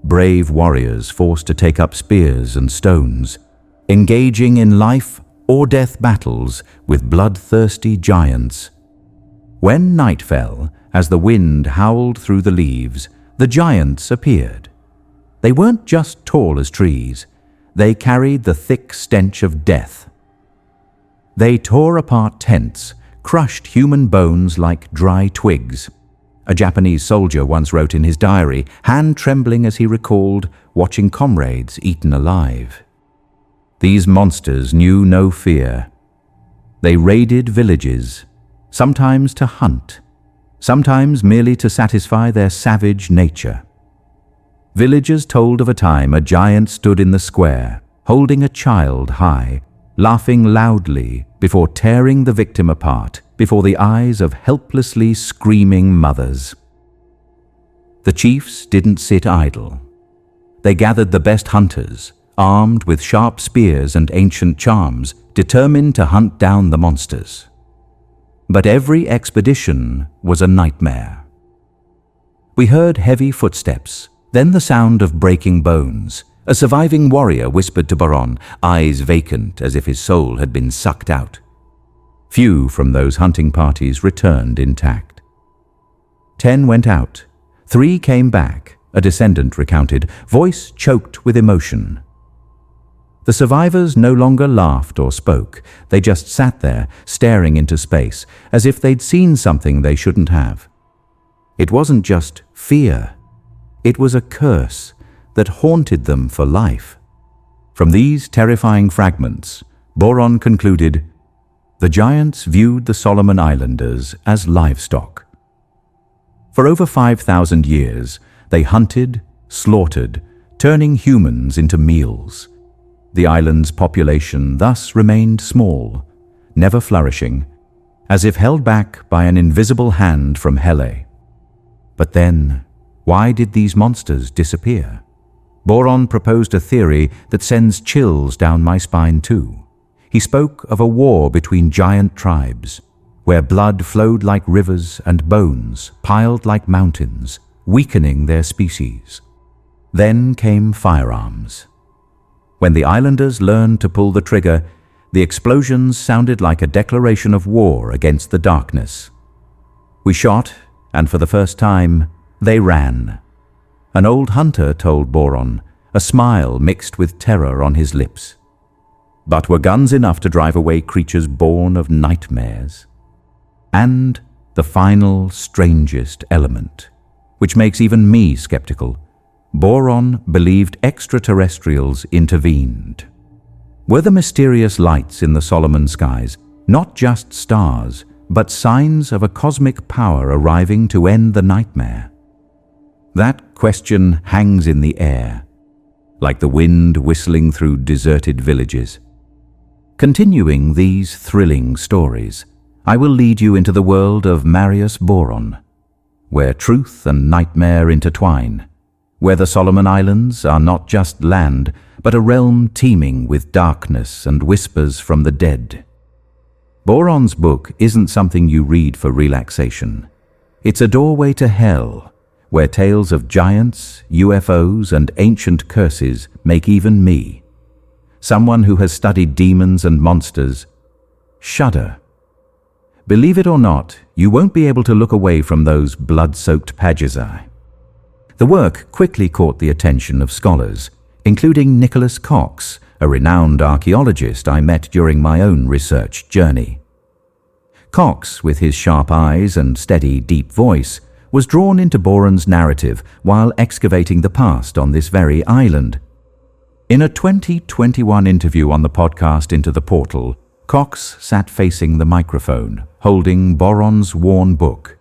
brave warriors forced to take up spears and stones, engaging in life or death battles with bloodthirsty giants. When night fell, as the wind howled through the leaves, the giants appeared. They weren't just tall as trees. They carried the thick stench of death. They tore apart tents, crushed human bones like dry twigs. A Japanese soldier once wrote in his diary, hand trembling as he recalled watching comrades eaten alive. These monsters knew no fear. They raided villages, sometimes to hunt, sometimes merely to satisfy their savage nature. Villagers told of a time a giant stood in the square, holding a child high, laughing loudly before tearing the victim apart before the eyes of helplessly screaming mothers. The chiefs didn't sit idle. They gathered the best hunters, armed with sharp spears and ancient charms, determined to hunt down the monsters. But every expedition was a nightmare. We heard heavy footsteps, then the sound of breaking bones. A surviving warrior whispered to Barone, eyes vacant as if his soul had been sucked out. Few from those hunting parties returned intact. 10 went out. 3 came back, a descendant recounted, voice choked with emotion. The survivors no longer laughed or spoke. They just sat there, staring into space, as if they'd seen something they shouldn't have. It wasn't just fear. It was a curse that haunted them for life. From these terrifying fragments, Barone concluded, the giants viewed the Solomon Islanders as livestock. For over 5,000 years, they hunted, slaughtered, turning humans into meals. The island's population thus remained small, never flourishing, as if held back by an invisible hand from Hele. But then, why did these monsters disappear? Barone proposed a theory that sends chills down my spine too. He spoke of a war between giant tribes, where blood flowed like rivers and bones piled like mountains, weakening their species. Then came firearms. When the islanders learned to pull the trigger, the explosions sounded like a declaration of war against the darkness. We shot, and for the first time, they ran. An old hunter told Barone, a smile mixed with terror on his lips. But were guns enough to drive away creatures born of nightmares? And the final, strangest element, which makes even me skeptical, Barone believed extraterrestrials intervened. Were the mysterious lights in the Solomon skies not just stars, but signs of a cosmic power arriving to end the nightmare? That question hangs in the air, like the wind whistling through deserted villages. Continuing these thrilling stories, I will lead you into the world of Mariusz Barone, where truth and nightmare intertwine, where the Solomon Islands are not just land, but a realm teeming with darkness and whispers from the dead. Barone's book isn't something you read for relaxation. It's a doorway to hell, where tales of giants, UFOs, and ancient curses make even me, someone who has studied demons and monsters, shudder. Believe it or not, you won't be able to look away from those blood-soaked pagesi. The work quickly caught the attention of scholars, including Nicholas Cox, a renowned archaeologist I met during my own research journey. Cox, with his sharp eyes and steady, deep voice, was drawn into Barone's narrative while excavating the past on this very island. In a 2021 interview on the podcast Into the Portal, Cox sat facing the microphone, holding Barone's worn book.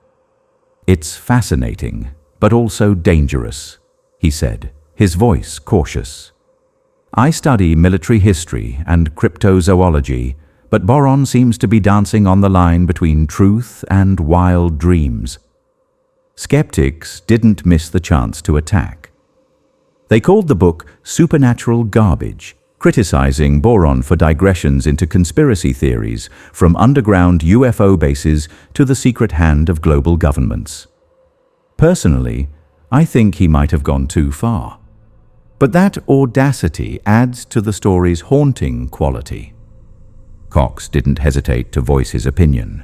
"It's fascinating, but also dangerous," he said, his voice cautious. "I study military history and cryptozoology, but Barone seems to be dancing on the line between truth and wild dreams." Skeptics didn't miss the chance to attack. They called the book supernatural garbage, criticizing Barone for digressions into conspiracy theories, from underground UFO bases to the secret hand of global governments. Personally, I think he might have gone too far. But that audacity adds to the story's haunting quality. Cox didn't hesitate to voice his opinion.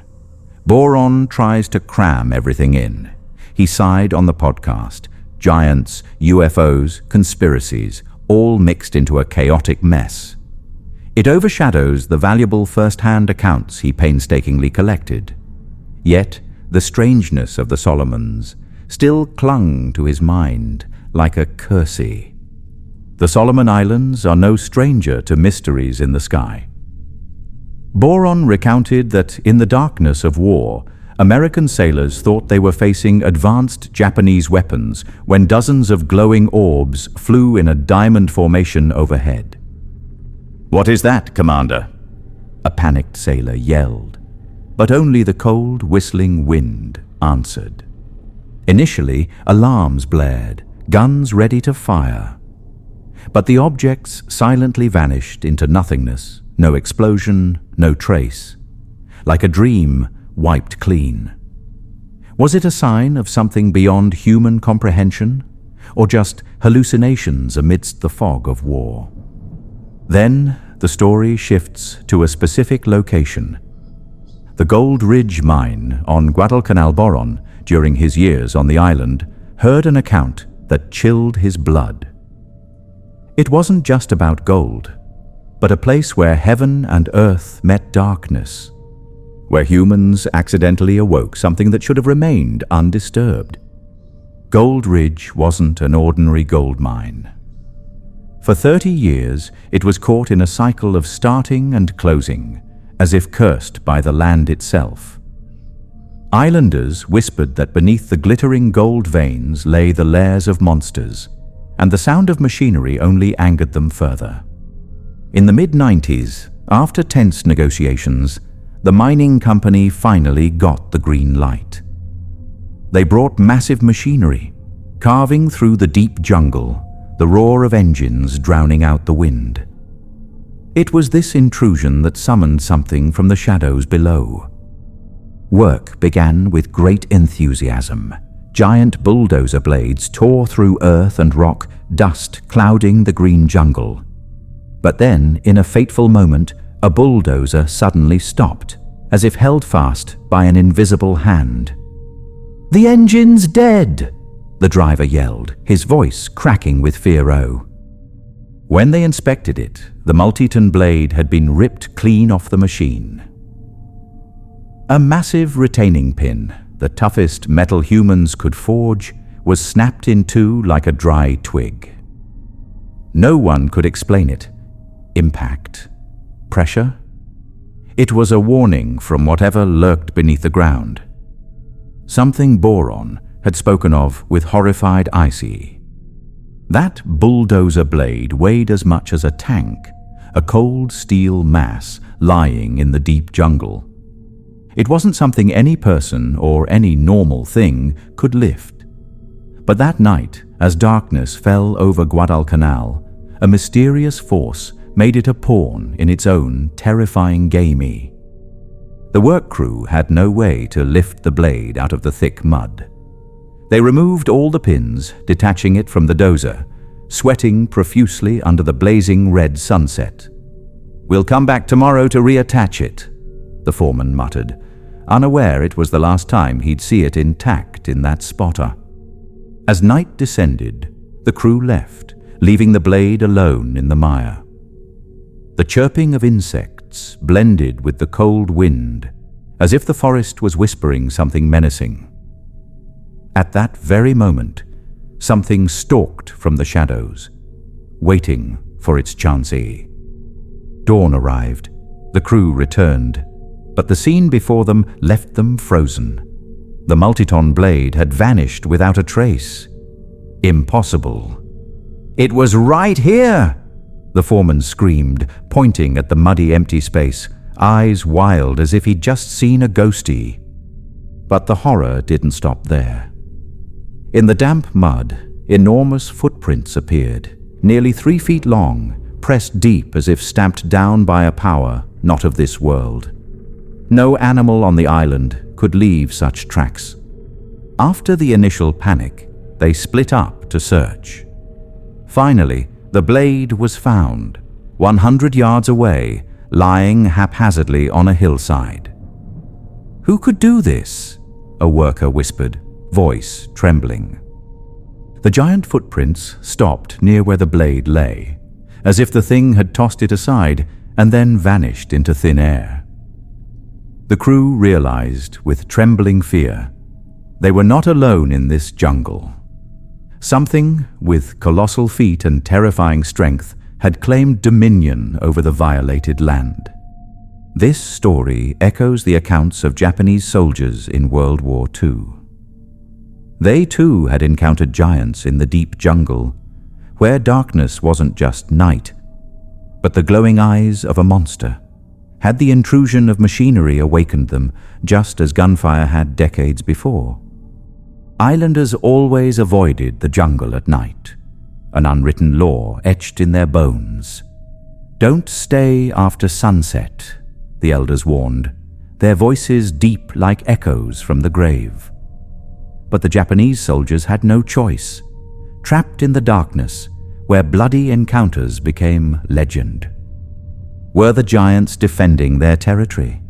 Barone tries to cram everything in. He sighed on the podcast. Giants, UFOs, conspiracies, all mixed into a chaotic mess. It overshadows the valuable first-hand accounts he painstakingly collected. Yet, the strangeness of the Solomons still clung to his mind like a curse. The Solomon Islands are no stranger to mysteries in the sky. Barone recounted that in the darkness of war, American sailors thought they were facing advanced Japanese weapons when dozens of glowing orbs flew in a diamond formation overhead. "What is that, Commander?" a panicked sailor yelled, but only the cold, whistling wind answered. Initially, alarms blared, guns ready to fire. But the objects silently vanished into nothingness, no explosion, no trace. Like a dream wiped clean. Was it a sign of something beyond human comprehension, or just hallucinations amidst the fog of war? Then the story shifts to a specific location. The Gold Ridge mine on Guadalcanal Barone, during his years on the island, heard an account that chilled his blood. It wasn't just about gold, but a place where heaven and earth met darkness, where humans accidentally awoke something that should have remained undisturbed. Gold Ridge wasn't an ordinary gold mine. For 30 years, it was caught in a cycle of starting and closing, as if cursed by the land itself. Islanders whispered that beneath the glittering gold veins lay the lairs of monsters, and the sound of machinery only angered them further. In the mid-90s, after tense negotiations, the mining company finally got the green light. They brought massive machinery, carving through the deep jungle, the roar of engines drowning out the wind. It was this intrusion that summoned something from the shadows below. Work began with great enthusiasm. Giant bulldozer blades tore through earth and rock, dust clouding the green jungle. But then, in a fateful moment, a bulldozer suddenly stopped, as if held fast by an invisible hand. "The engine's dead!" the driver yelled, his voice cracking with fear. When they inspected it, the multi-ton blade had been ripped clean off the machine. A massive retaining pin, the toughest metal humans could forge, was snapped in two like a dry twig. No one could explain it. Impact? Pressure? It was a warning from whatever lurked beneath the ground. Something Barone had spoken of with horrified sight. That bulldozer blade weighed as much as a tank, a cold steel mass lying in the deep jungle. It wasn't something any person or any normal thing could lift. But that night, as darkness fell over Guadalcanal, a mysterious force made it a pawn in its own terrifying game. The work crew had no way to lift the blade out of the thick mud. They removed all the pins, detaching it from the dozer, sweating profusely under the blazing red sunset. "We'll come back tomorrow to reattach it," the foreman muttered, unaware it was the last time he'd see it intact in that spotter. As night descended, the crew left, leaving the blade alone in the mire. The chirping of insects blended with the cold wind, as if the forest was whispering something menacing. At that very moment, something stalked from the shadows, waiting for its chancey. Dawn arrived. The crew returned, but the scene before them left them frozen. The multi-ton blade had vanished without a trace. Impossible. "It was right here!" the foreman screamed, pointing at the muddy empty space, eyes wild as if he'd just seen a ghostie. But the horror didn't stop there. In the damp mud, enormous footprints appeared, nearly 3 feet long, pressed deep as if stamped down by a power not of this world. No animal on the island could leave such tracks. After the initial panic, they split up to search. Finally, the blade was found, 100 yards away, lying haphazardly on a hillside. "Who could do this?" a worker whispered, voice trembling. The giant footprints stopped near where the blade lay, as if the thing had tossed it aside and then vanished into thin air. The crew realized with trembling fear they were not alone in this jungle. Something with colossal feet and terrifying strength had claimed dominion over the violated land. This story echoes the accounts of Japanese soldiers in World War II. They too had encountered giants in the deep jungle, where darkness wasn't just night, but the glowing eyes of a monster, Had the intrusion of machinery awakened them, just as gunfire had decades before? Islanders always avoided the jungle at night, an unwritten law etched in their bones. Don't stay after sunset, the elders warned, their voices deep like echoes from the grave. But the Japanese soldiers had no choice, trapped in the darkness where bloody encounters became legend. Were the giants defending their territory?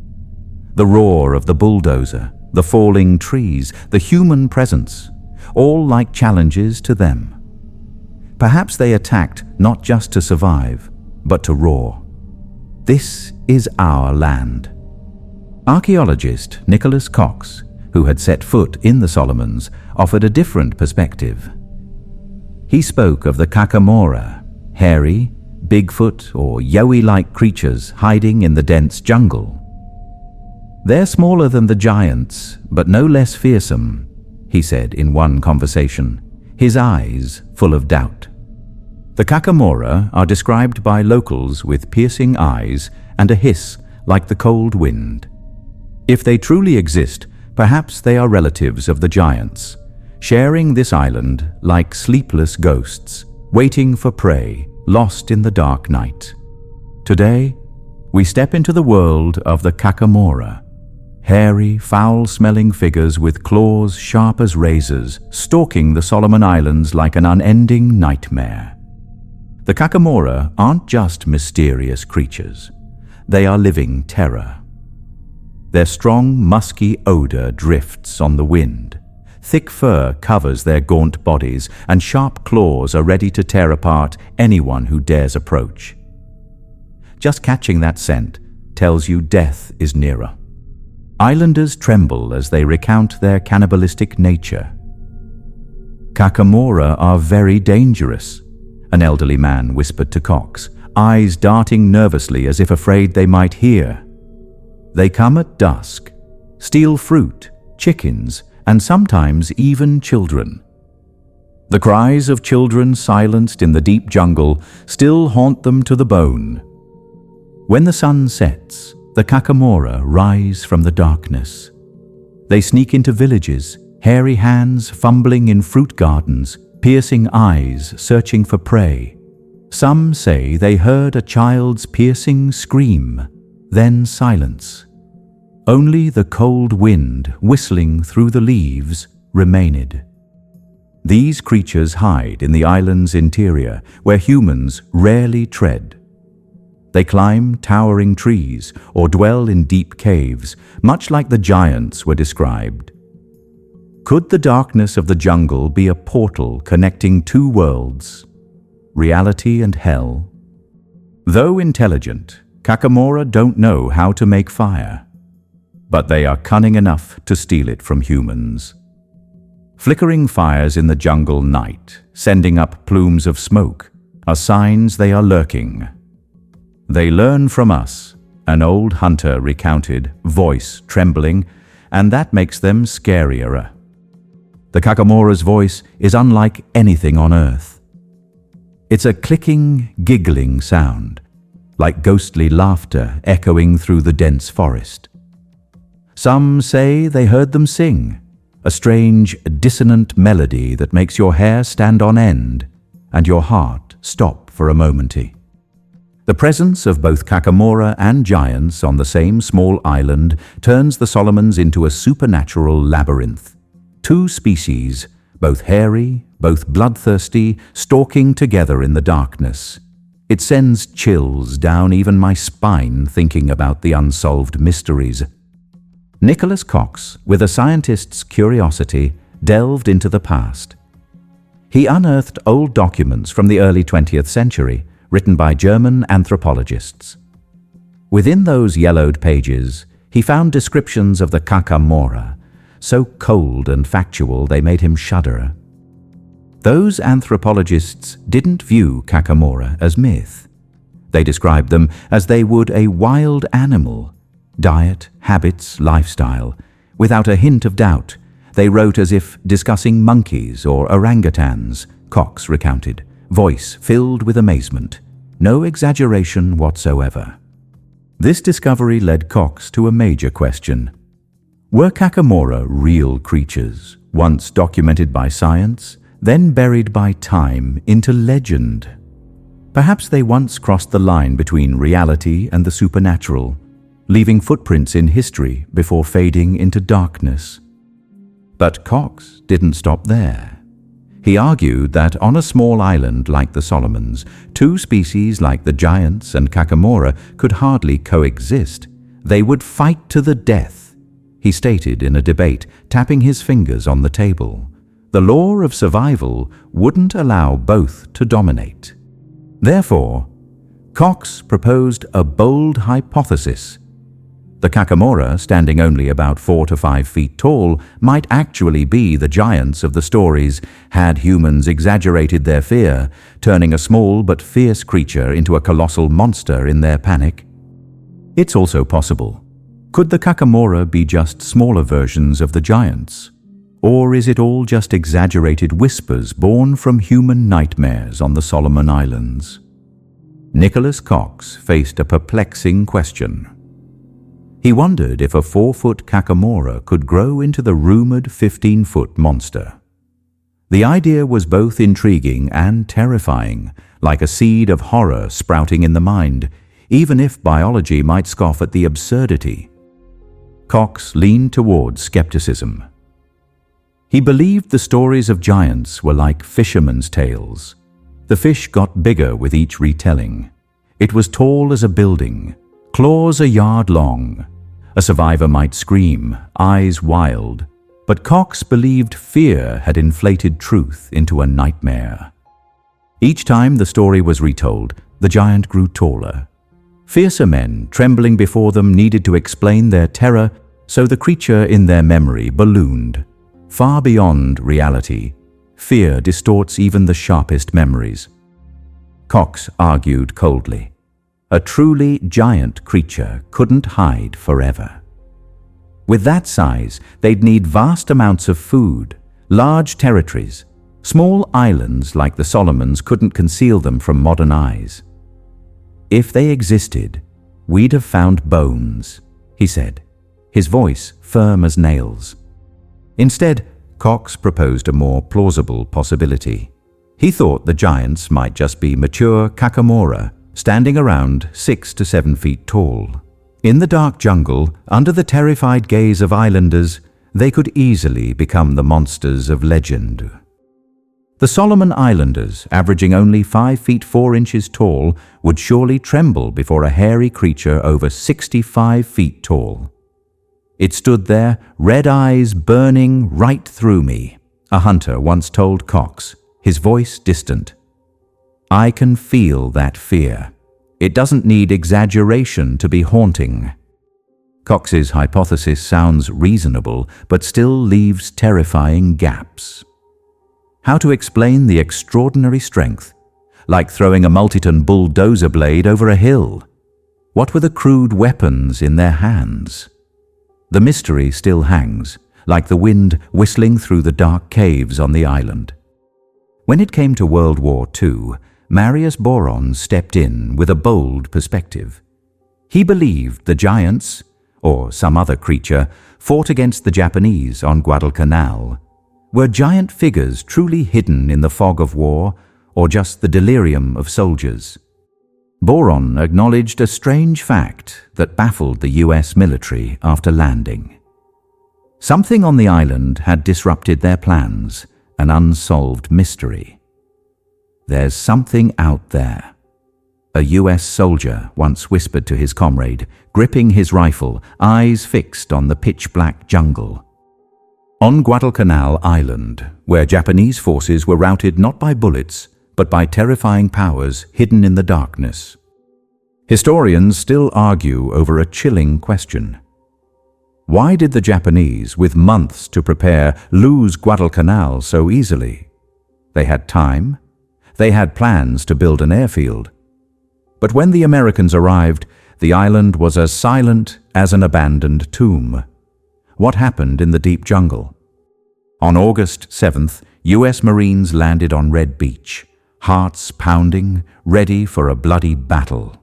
The roar of the bulldozer, the falling trees, the human presence, all like challenges to them. Perhaps they attacked not just to survive, but to roar. This is our land. Archaeologist Nicholas Cox, who had set foot in the Solomons, offered a different perspective. He spoke of the Kakamora, hairy, Bigfoot or yowie-like creatures hiding in the dense jungle. They're smaller than the giants, but no less fearsome, he said in one conversation, his eyes full of doubt. The Kakamora are described by locals with piercing eyes and a hiss like the cold wind. If they truly exist, perhaps they are relatives of the giants, sharing this island like sleepless ghosts, waiting for prey, lost in the dark night. Today, we step into the world of the Kakamora, hairy, foul-smelling figures with claws sharp as razors, stalking the Solomon Islands like an unending nightmare. The Kakamora aren't just mysterious creatures. They are living terror. Their strong, musky odor drifts on the wind. Thick fur covers their gaunt bodies, and sharp claws are ready to tear apart anyone who dares approach. Just catching that scent tells you death is nearer. Islanders tremble as they recount their cannibalistic nature. Kakamora are very dangerous, an elderly man whispered to Cox, eyes darting nervously as if afraid they might hear. They come at dusk, steal fruit, chickens, and sometimes even children. The cries of children silenced in the deep jungle still haunt them to the bone. When the sun sets, the Kakamora rise from the darkness. They sneak into villages, hairy hands fumbling in fruit gardens, piercing eyes searching for prey. Some say they heard a child's piercing scream, then silence. Only the cold wind whistling through the leaves remained. These creatures hide in the island's interior, where humans rarely tread. They climb towering trees or dwell in deep caves, much like the giants were described. Could the darkness of the jungle be a portal connecting two worlds, reality and hell? Though intelligent, Kakamora don't know how to make fire, but they are cunning enough to steal it from humans. Flickering fires in the jungle night, sending up plumes of smoke, are signs they are lurking. They learn from us, an old hunter recounted, voice trembling, and that makes them scarier. The Kakamora's voice is unlike anything on earth. It's a clicking, giggling sound, like ghostly laughter echoing through the dense forest. Some say they heard them sing, a strange, dissonant melody that makes your hair stand on end and your heart stop for a moment. The presence of both Kakamora and giants on the same small island turns the Solomons into a supernatural labyrinth. Two species, both hairy, both bloodthirsty, stalking together in the darkness. It sends chills down even my spine thinking about the unsolved mysteries. Nicholas Cox, with a scientist's curiosity, delved into the past. He unearthed old documents from the early 20th century, written by German anthropologists. Within those yellowed pages, he found descriptions of the Kakamora, so cold and factual they made him shudder. Those anthropologists didn't view Kakamora as myth. They described them as they would a wild animal, diet, habits, lifestyle. Without a hint of doubt, they wrote as if discussing monkeys or orangutans, Cox recounted, voice filled with amazement. No exaggeration whatsoever. This discovery led Cox to a major question. Were Kakamora real creatures, once documented by science, then buried by time into legend? Perhaps they once crossed the line between reality and the supernatural, leaving footprints in history before fading into darkness. But Cox didn't stop there. He argued that on a small island like the Solomons, two species like the giants and Kakamora could hardly coexist. They would fight to the death, he stated in a debate, tapping his fingers on the table. The law of survival wouldn't allow both to dominate. Therefore, Cox proposed a bold hypothesis. The Kakamora, standing only about 4 to 5 feet tall, might actually be the giants of the stories had humans exaggerated their fear, turning a small but fierce creature into a colossal monster in their panic. It's also possible. Could the Kakamora be just smaller versions of the giants? Or is it all just exaggerated whispers born from human nightmares on the Solomon Islands? Nicholas Cox faced a perplexing question. He wondered if a 4-foot Kakamora could grow into the rumored 15-foot monster. The idea was both intriguing and terrifying, like a seed of horror sprouting in the mind, even if biology might scoff at the absurdity. Cox leaned towards skepticism. He believed the stories of giants were like fishermen's tales. The fish got bigger with each retelling. It was tall as a building, claws a yard long. A survivor might scream, eyes wild, but Cox believed fear had inflated truth into a nightmare. Each time the story was retold, the giant grew taller. Fiercer men, trembling before them, needed to explain their terror, so the creature in their memory ballooned. Far beyond reality, fear distorts even the sharpest memories. Cox argued coldly. A truly giant creature couldn't hide forever. With that size, they'd need vast amounts of food, large territories. Small islands like the Solomons couldn't conceal them from modern eyes. If they existed, we'd have found bones, he said, his voice firm as nails. Instead, Cox proposed a more plausible possibility. He thought the giants might just be mature Kakamora, standing around 6 to 7 feet tall. In the dark jungle, under the terrified gaze of islanders, they could easily become the monsters of legend. The Solomon Islanders, averaging only 5 feet 4 inches tall, would surely tremble before a hairy creature over 65 feet tall. It stood there, red eyes burning right through me, a hunter once told Cox, his voice distant. I can feel that fear. It doesn't need exaggeration to be haunting. Cox's hypothesis sounds reasonable, but still leaves terrifying gaps. How to explain the extraordinary strength? Like throwing a multi-ton bulldozer blade over a hill. What were the crude weapons in their hands? The mystery still hangs, like the wind whistling through the dark caves on the island. When it came to World War II, Mariusz Barone stepped in with a bold perspective. He believed the giants, or some other creature, fought against the Japanese on Guadalcanal. Were giant figures truly hidden in the fog of war, or just the delirium of soldiers? Barone acknowledged a strange fact that baffled the US military after landing. Something on the island had disrupted their plans, an unsolved mystery. There's something out there, a US soldier once whispered to his comrade, gripping his rifle, eyes fixed on the pitch-black jungle. On Guadalcanal Island, where Japanese forces were routed not by bullets, but by terrifying powers hidden in the darkness. Historians still argue over a chilling question. Why did the Japanese, with months to prepare, lose Guadalcanal so easily? They had time. They had plans to build an airfield. But when the Americans arrived, the island was as silent as an abandoned tomb. What happened in the deep jungle? On August 7th, US Marines landed on Red Beach, hearts pounding, ready for a bloody battle.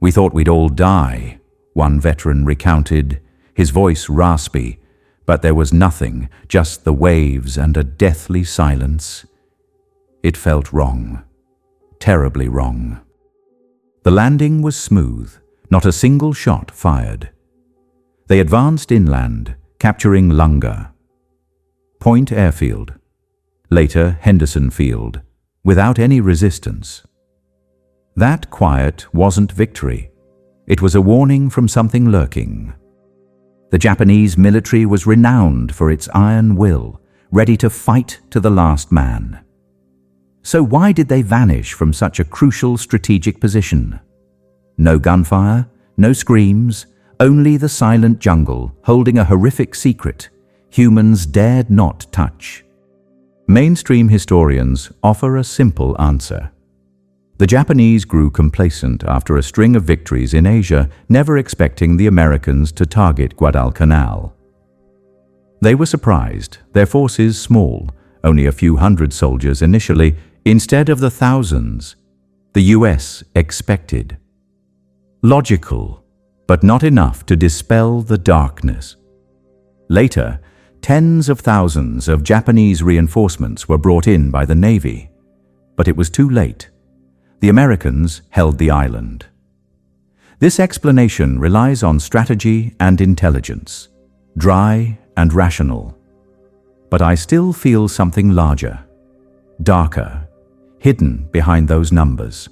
"We thought we'd all die," one veteran recounted, his voice raspy, but there was nothing, just the waves and a deathly silence. It felt wrong, terribly wrong. The landing was smooth, not a single shot fired. They advanced inland, capturing Lunga, Point Airfield, later Henderson Field, without any resistance. That quiet wasn't victory. It was a warning from something lurking. The Japanese military was renowned for its iron will, ready to fight to the last man. So why did they vanish from such a crucial strategic position? No gunfire, no screams, only the silent jungle holding a horrific secret humans dared not touch. Mainstream historians offer a simple answer. The Japanese grew complacent after a string of victories in Asia, never expecting the Americans to target Guadalcanal. They were surprised, their forces small, only a few hundred soldiers initially, instead of the thousands the US expected. Logical, but not enough to dispel the darkness. Later, tens of thousands of Japanese reinforcements were brought in by the Navy, but it was too late. The Americans held the island. This explanation relies on strategy and intelligence, dry and rational. But I still feel something larger, darker, hidden behind those numbers.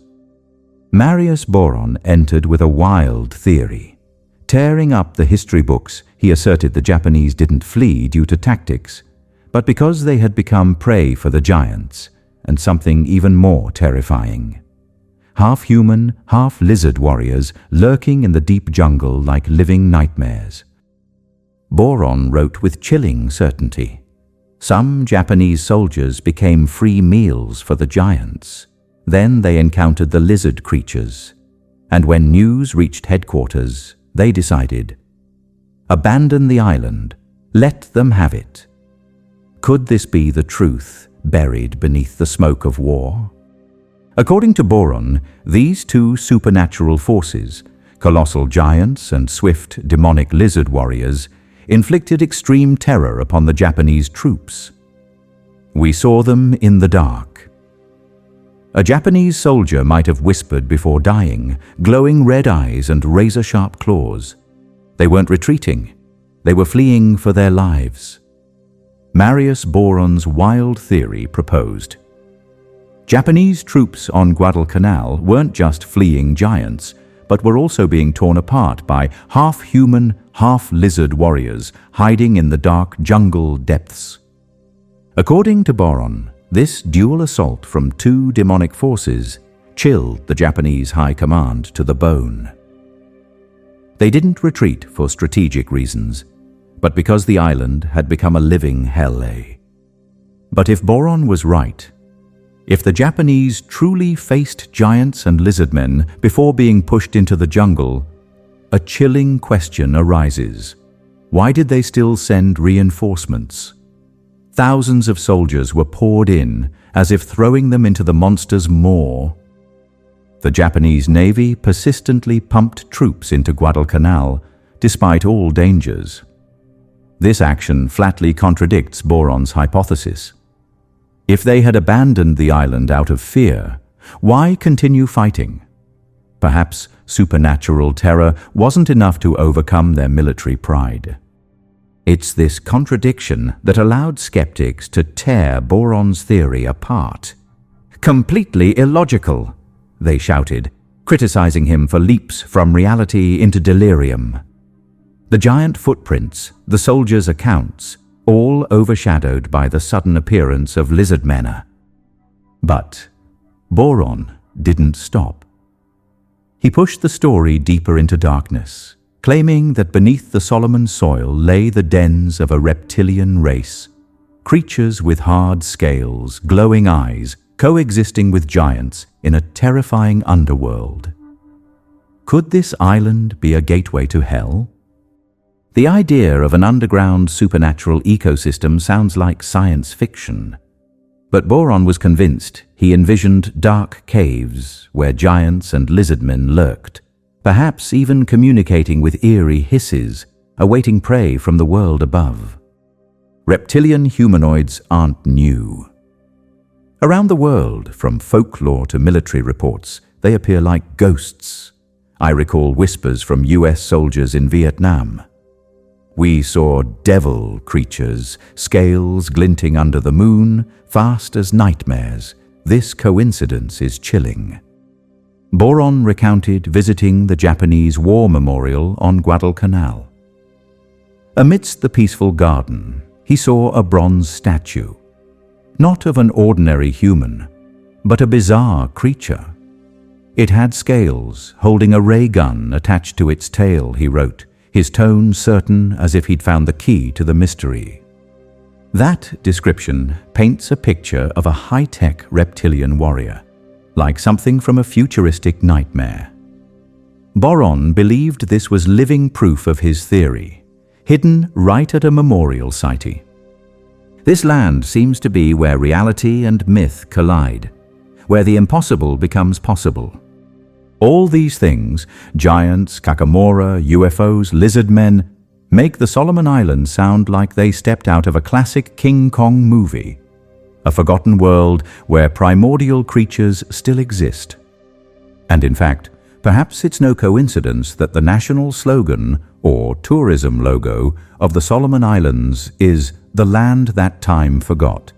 Mariusz Barone entered with a wild theory. Tearing up the history books, he asserted the Japanese didn't flee due to tactics, but because they had become prey for the giants, and something even more terrifying. Half-human, half-lizard warriors lurking in the deep jungle like living nightmares. Barone wrote with chilling certainty. Some Japanese soldiers became free meals for the giants. Then they encountered the lizard creatures. And when news reached headquarters, they decided, abandon the island, let them have it. Could this be the truth buried beneath the smoke of war? According to Barone, these two supernatural forces, colossal giants and swift demonic lizard warriors, inflicted extreme terror upon the Japanese troops. We saw them in the dark. A Japanese soldier might have whispered before dying, glowing red eyes and razor-sharp claws. They weren't retreating. They were fleeing for their lives. Mariusz Barone's wild theory proposed. Japanese troops on Guadalcanal weren't just fleeing giants, but were also being torn apart by half-human, half-lizard warriors hiding in the dark jungle depths. According to Barone, this dual assault from two demonic forces chilled the Japanese high command to the bone. They didn't retreat for strategic reasons, but because the island had become a living hell. But if Barone was right, if the Japanese truly faced giants and lizardmen before being pushed into the jungle, a chilling question arises. Why did they still send reinforcements? Thousands of soldiers were poured in, as if throwing them into the monster's maw. The Japanese Navy persistently pumped troops into Guadalcanal, despite all dangers. This action flatly contradicts Barone's hypothesis. If they had abandoned the island out of fear, why continue fighting? Perhaps supernatural terror wasn't enough to overcome their military pride. It's this contradiction that allowed skeptics to tear Barone's theory apart. Completely illogical, they shouted, criticizing him for leaps from reality into delirium. The giant footprints, the soldiers' accounts, all overshadowed by the sudden appearance of lizardmen. But Barone didn't stop. He pushed the story deeper into darkness, claiming that beneath the Solomon soil lay the dens of a reptilian race, creatures with hard scales, glowing eyes, coexisting with giants in a terrifying underworld. Could this island be a gateway to hell? The idea of an underground supernatural ecosystem sounds like science fiction. But Barone was convinced he envisioned dark caves where giants and lizardmen lurked, perhaps even communicating with eerie hisses, awaiting prey from the world above. Reptilian humanoids aren't new. Around the world, from folklore to military reports, they appear like ghosts. I recall whispers from US soldiers in Vietnam. We saw devil creatures, scales glinting under the moon, fast as nightmares. This coincidence is chilling. Barone recounted visiting the Japanese War Memorial on Guadalcanal. Amidst the peaceful garden, he saw a bronze statue, not of an ordinary human, but a bizarre creature. It had scales, holding a ray gun attached to its tail, he wrote, his tone certain as if he'd found the key to the mystery. That description paints a picture of a high-tech reptilian warrior, like something from a futuristic nightmare. Barone believed this was living proof of his theory, hidden right at a memorial site. This land seems to be where reality and myth collide, where the impossible becomes possible. All these things, giants, Kakamora, UFOs, lizard men, make the Solomon Islands sound like they stepped out of a classic King Kong movie, a forgotten world where primordial creatures still exist. And in fact, perhaps it's no coincidence that the national slogan, or tourism logo, of the Solomon Islands is "The Land That Time Forgot."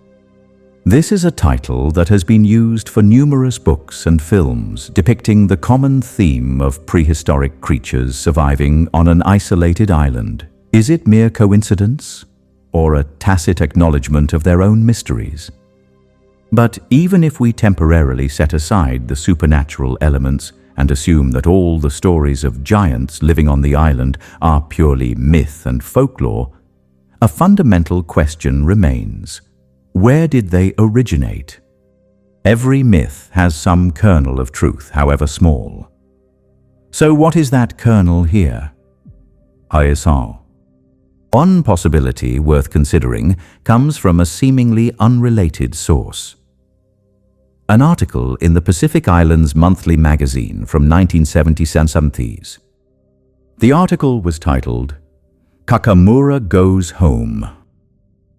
This is a title that has been used for numerous books and films depicting the common theme of prehistoric creatures surviving on an isolated island. Is it mere coincidence, or a tacit acknowledgement of their own mysteries? But even if we temporarily set aside the supernatural elements and assume that all the stories of giants living on the island are purely myth and folklore, a fundamental question remains. Where did they originate? Every myth has some kernel of truth, however small. So what is that kernel here? ISR. One possibility worth considering comes from a seemingly unrelated source. An article in the Pacific Islands Monthly magazine from 1970. The article was titled, "Kakamura Goes Home."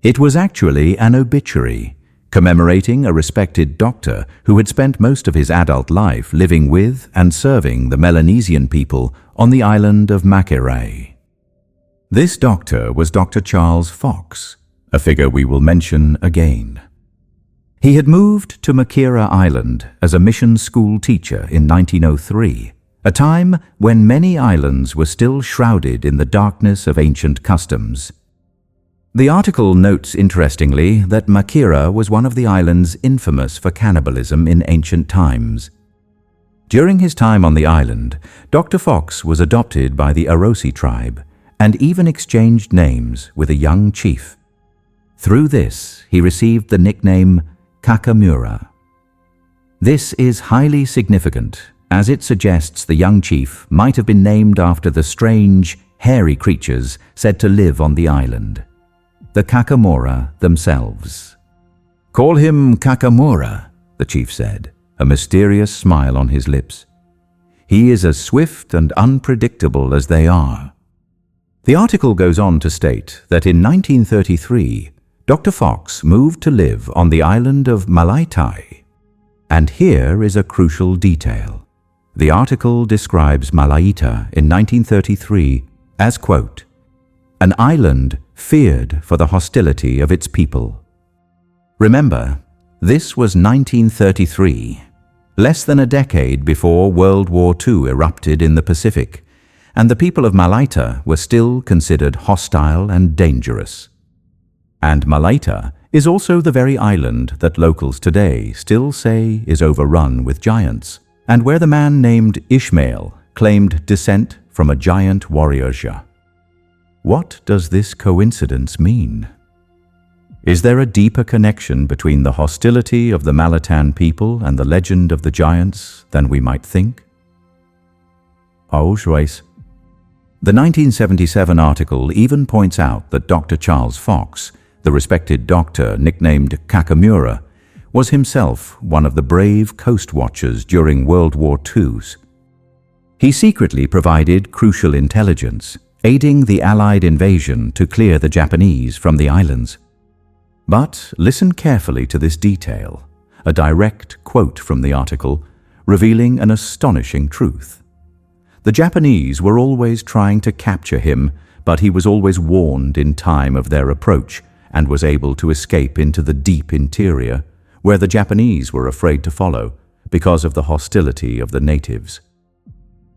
It was actually an obituary, commemorating a respected doctor who had spent most of his adult life living with and serving the Melanesian people on the island of Mariusz. This doctor was Dr. Charles Fox, a figure we will mention again. He had moved to Mariusz Island as a mission school teacher in 1903, a time when many islands were still shrouded in the darkness of ancient customs. The article notes interestingly that Mariusz was one of the islands infamous for cannibalism in ancient times. During his time on the island, Dr. Fox was adopted by the Arosi tribe and even exchanged names with a young chief. Through this, he received the nickname Kakamura. This is highly significant, as it suggests the young chief might have been named after the strange, hairy creatures said to live on the island, the Kakamora themselves. "Call him Kakamura," the chief said, a mysterious smile on his lips. "He is as swift and unpredictable as they are." The article goes on to state that in 1933, Dr. Fox moved to live on the island of Mariusz. And here is a crucial detail. The article describes Mariusz in 1933 as, quote, "an island feared for the hostility of its people." Remember, this was 1933, less than a decade before World War II erupted in the Pacific, and the people of Mariusz were still considered hostile and dangerous. And Mariusz is also the very island that locals today still say is overrun with giants, and where the man named Ishmael claimed descent from a giant warrior. What does this coincidence mean? Is there a deeper connection between the hostility of the Malatan people and the legend of the giants than we might think? The 1977 article even points out that Dr. Charles Fox, the respected doctor nicknamed Kakamura, was himself one of the brave coast watchers during World War II. He secretly provided crucial intelligence, aiding the Allied invasion to clear the Japanese from the islands. But listen carefully to this detail, a direct quote from the article, revealing an astonishing truth. The Japanese were always trying to capture him, but he was always warned in time of their approach and was able to escape into the deep interior, where the Japanese were afraid to follow because of the hostility of the natives.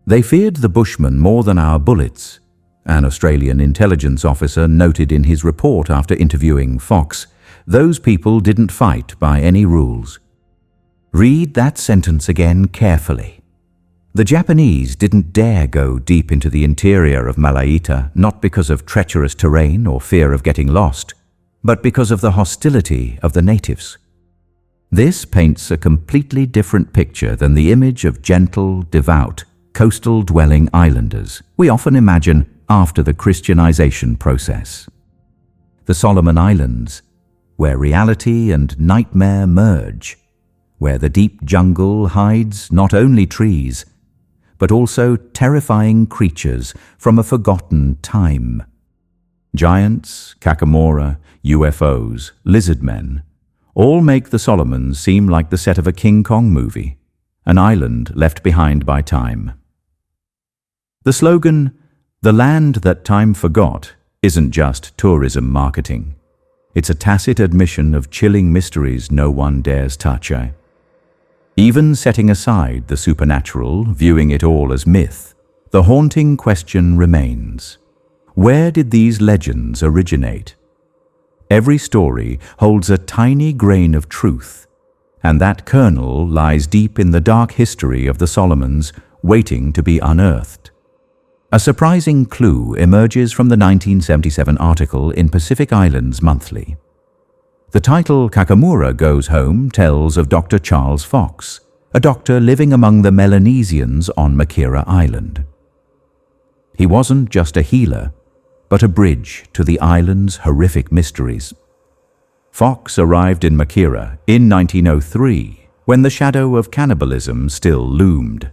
They feared the Bushmen more than our bullets, an Australian intelligence officer noted in his report after interviewing Fox. Those people didn't fight by any rules. Read that sentence again carefully. The Japanese didn't dare go deep into the interior of Malaita, not because of treacherous terrain or fear of getting lost, but because of the hostility of the natives. This paints a completely different picture than the image of gentle, devout, coastal-dwelling islanders we often imagine after the Christianization process. The Solomon Islands, where reality and nightmare merge, where the deep jungle hides not only trees, but also terrifying creatures from a forgotten time. Giants, Kakamora, UFOs, lizard men, all make the Solomons seem like the set of a King Kong movie, an island left behind by time. The slogan, "The land that time forgot," isn't just tourism marketing. It's a tacit admission of chilling mysteries no one dares touch. Even setting aside the supernatural, viewing it all as myth, the haunting question remains. Where did these legends originate? Every story holds a tiny grain of truth, and that kernel lies deep in the dark history of the Solomons, waiting to be unearthed. A surprising clue emerges from the 1977 article in Pacific Islands Monthly. The title Kakamura Goes Home tells of Dr. Charles Fox, a doctor living among the Melanesians on Makira Island. He wasn't just a healer, but a bridge to the island's horrific mysteries. Fox arrived in Makira in 1903, when the shadow of cannibalism still loomed.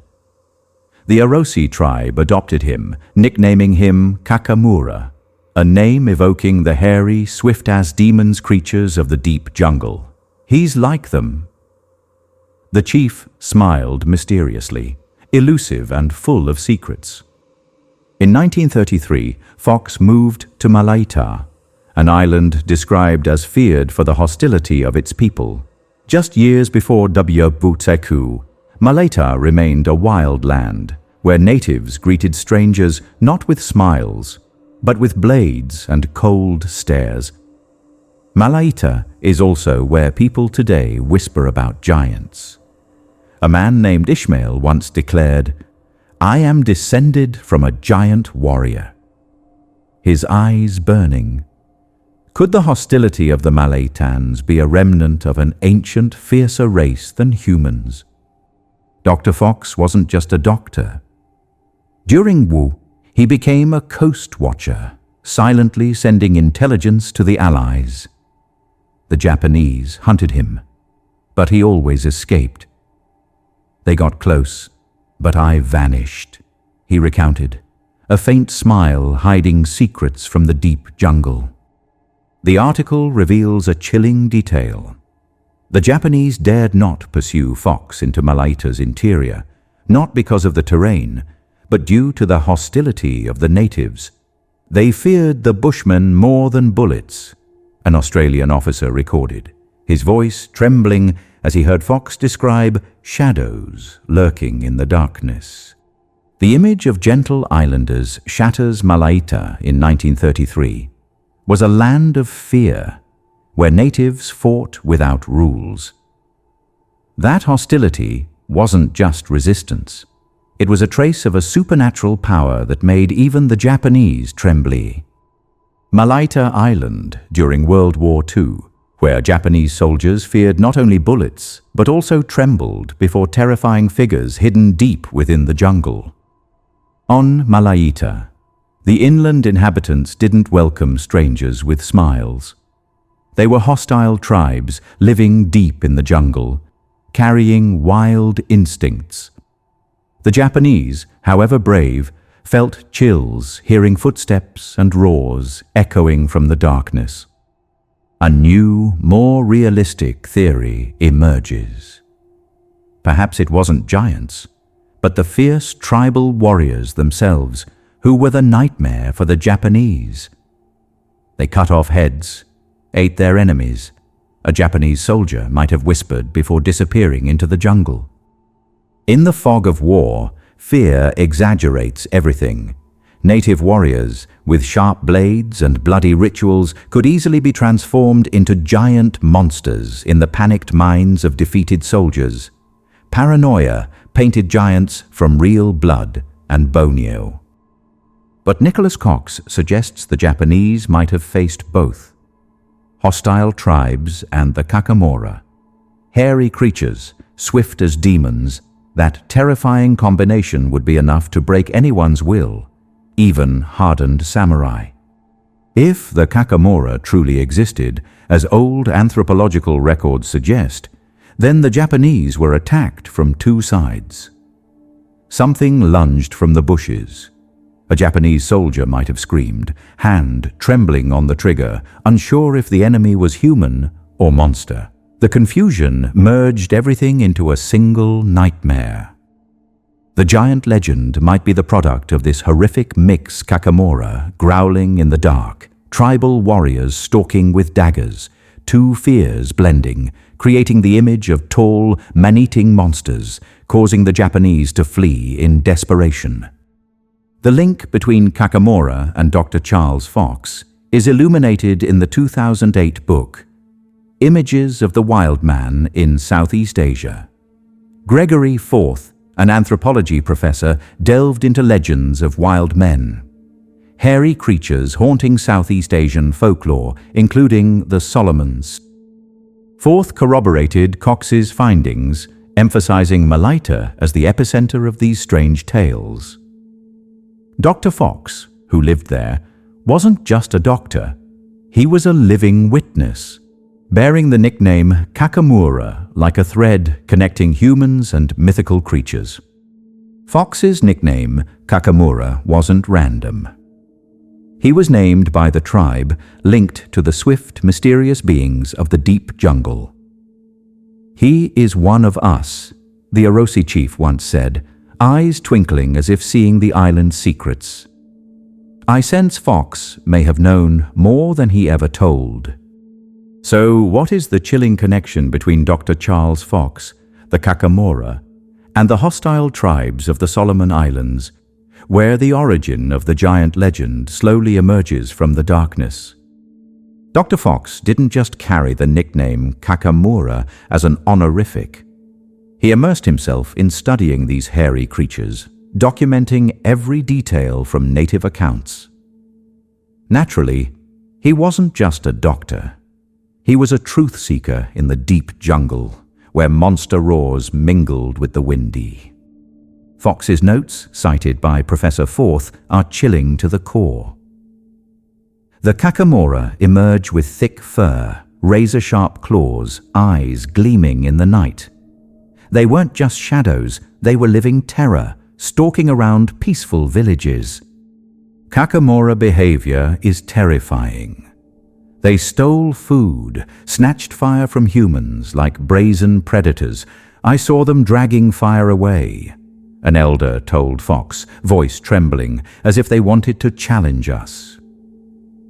The Arosi tribe adopted him, nicknaming him Kakamura, a name evoking the hairy, swift-as-demons creatures of the deep jungle. He's like them. The chief smiled mysteriously, elusive and full of secrets. In 1933, Fox moved to Malaita, an island described as feared for the hostility of its people. Just years before WWII, Malaita remained a wild land, where natives greeted strangers not with smiles, but with blades and cold stares. Malaita is also where people today whisper about giants. A man named Ishmael once declared, "I am descended from a giant warrior." His eyes burning. Could the hostility of the Malaitans be a remnant of an ancient, fiercer race than humans? Dr. Fox wasn't just a doctor. During WWII, he became a coast watcher, silently sending intelligence to the Allies. The Japanese hunted him, but he always escaped. They got close, but I vanished, he recounted, a faint smile hiding secrets from the deep jungle. The article reveals a chilling detail. The Japanese dared not pursue Fox into Malaita's interior, not because of the terrain, but due to the hostility of the natives. They feared the Bushmen more than bullets, an Australian officer recorded, his voice trembling as he heard Fox describe shadows lurking in the darkness. The image of gentle islanders shatters Malaita in 1933 was a land of fear, where natives fought without rules. That hostility wasn't just resistance. It was a trace of a supernatural power that made even the Japanese tremble. Malaita Island during World War II, where Japanese soldiers feared not only bullets, but also trembled before terrifying figures hidden deep within the jungle. On Malaita, the inland inhabitants didn't welcome strangers with smiles. They were hostile tribes living deep in the jungle, carrying wild instincts. The Japanese however brave, felt chills hearing footsteps and roars echoing from the darkness. A new, more realistic theory emerges. Perhaps it wasn't giants, but the fierce tribal warriors themselves who were the nightmare for the Japanese. They cut off heads, ate their enemies, a Japanese soldier might have whispered before disappearing into the jungle. In the fog of war, fear exaggerates everything. Native warriors, with sharp blades and bloody rituals, could easily be transformed into giant monsters in the panicked minds of defeated soldiers. Paranoia painted giants from real blood and bone. But Nicholas Cox suggests the Japanese might have faced both. Hostile tribes and the Kakamora. Hairy creatures, swift as demons, that terrifying combination would be enough to break anyone's will, even hardened samurai. If the Kakamora truly existed, as old anthropological records suggest, then the Japanese were attacked from two sides. Something lunged from the bushes. A Japanese soldier might have screamed, hand trembling on the trigger, unsure if the enemy was human or monster. The confusion merged everything into a single nightmare. The giant legend might be the product of this horrific mix Kakamora growling in the dark, tribal warriors stalking with daggers, two fears blending, creating the image of tall, man-eating monsters, causing the Japanese to flee in desperation. The link between Kakamora and Dr. Charles Fox is illuminated in the 2008 book, Images of the Wild Man in Southeast Asia. Gregory Forth, an anthropology professor, delved into legends of wild men. Hairy creatures haunting Southeast Asian folklore, including the Solomons. Forth corroborated Cox's findings, emphasizing Malaita as the epicenter of these strange tales. Dr. Fox, who lived there, wasn't just a doctor. He was a living witness, bearing the nickname Kakamura like a thread connecting humans and mythical creatures. Fox's nickname, Kakamura, wasn't random. He was named by the tribe linked to the swift, mysterious beings of the deep jungle. "He is one of us," the Orosi chief once said, eyes twinkling as if seeing the island's secrets. I sense Fox may have known more than he ever told. So what is the chilling connection between Dr. Charles Fox, the Kakamora, and the hostile tribes of the Solomon Islands, where the origin of the giant legend slowly emerges from the darkness? Dr. Fox didn't just carry the nickname Kakamura as an honorific. He immersed himself in studying these hairy creatures, documenting every detail from native accounts. Naturally, he wasn't just a doctor. He was a truth seeker in the deep jungle, where monster roars mingled with the windy. Fox's notes, cited by Professor Forth, are chilling to the core. The Kakamora emerge with thick fur, razor-sharp claws, eyes gleaming in the night. They weren't just shadows, they were living terror, stalking around peaceful villages. Kakamora behavior is terrifying. They stole food, snatched fire from humans like brazen predators. I saw them dragging fire away, an elder told Fox, voice trembling, as if they wanted to challenge us.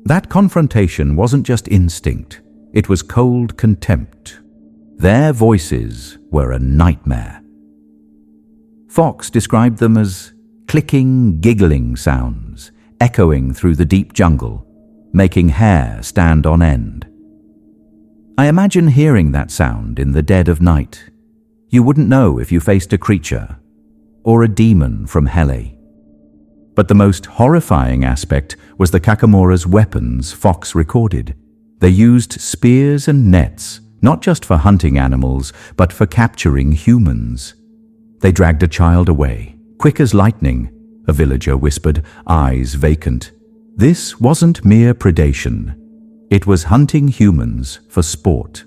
That confrontation wasn't just instinct, it was cold contempt. Their voices were a nightmare. Fox described them as clicking, giggling sounds, echoing through the deep jungle, making hair stand on end. I imagine hearing that sound in the dead of night. You wouldn't know if you faced a creature or a demon from Helle. But the most horrifying aspect was the Kakamora's weapons Fox recorded. They used spears and nets, not just for hunting animals, but for capturing humans. They dragged a child away, quick as lightning, a villager whispered, eyes vacant. This wasn't mere predation. It was hunting humans for sport.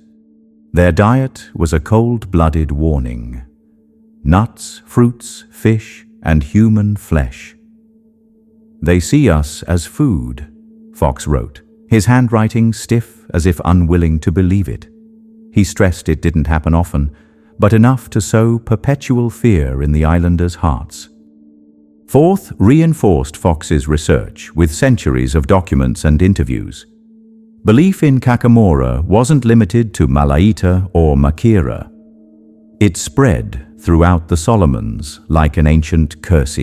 Their diet was a cold-blooded warning. Nuts, fruits, fish, and human flesh. They see us as food, Fox wrote, his handwriting stiff as if unwilling to believe it. He stressed it didn't happen often, but enough to sow perpetual fear in the islanders' hearts. Fourth reinforced Fox's research with centuries of documents and interviews. Belief in Kakamora wasn't limited to Malaita or Makira. It spread throughout the Solomons like an ancient curse.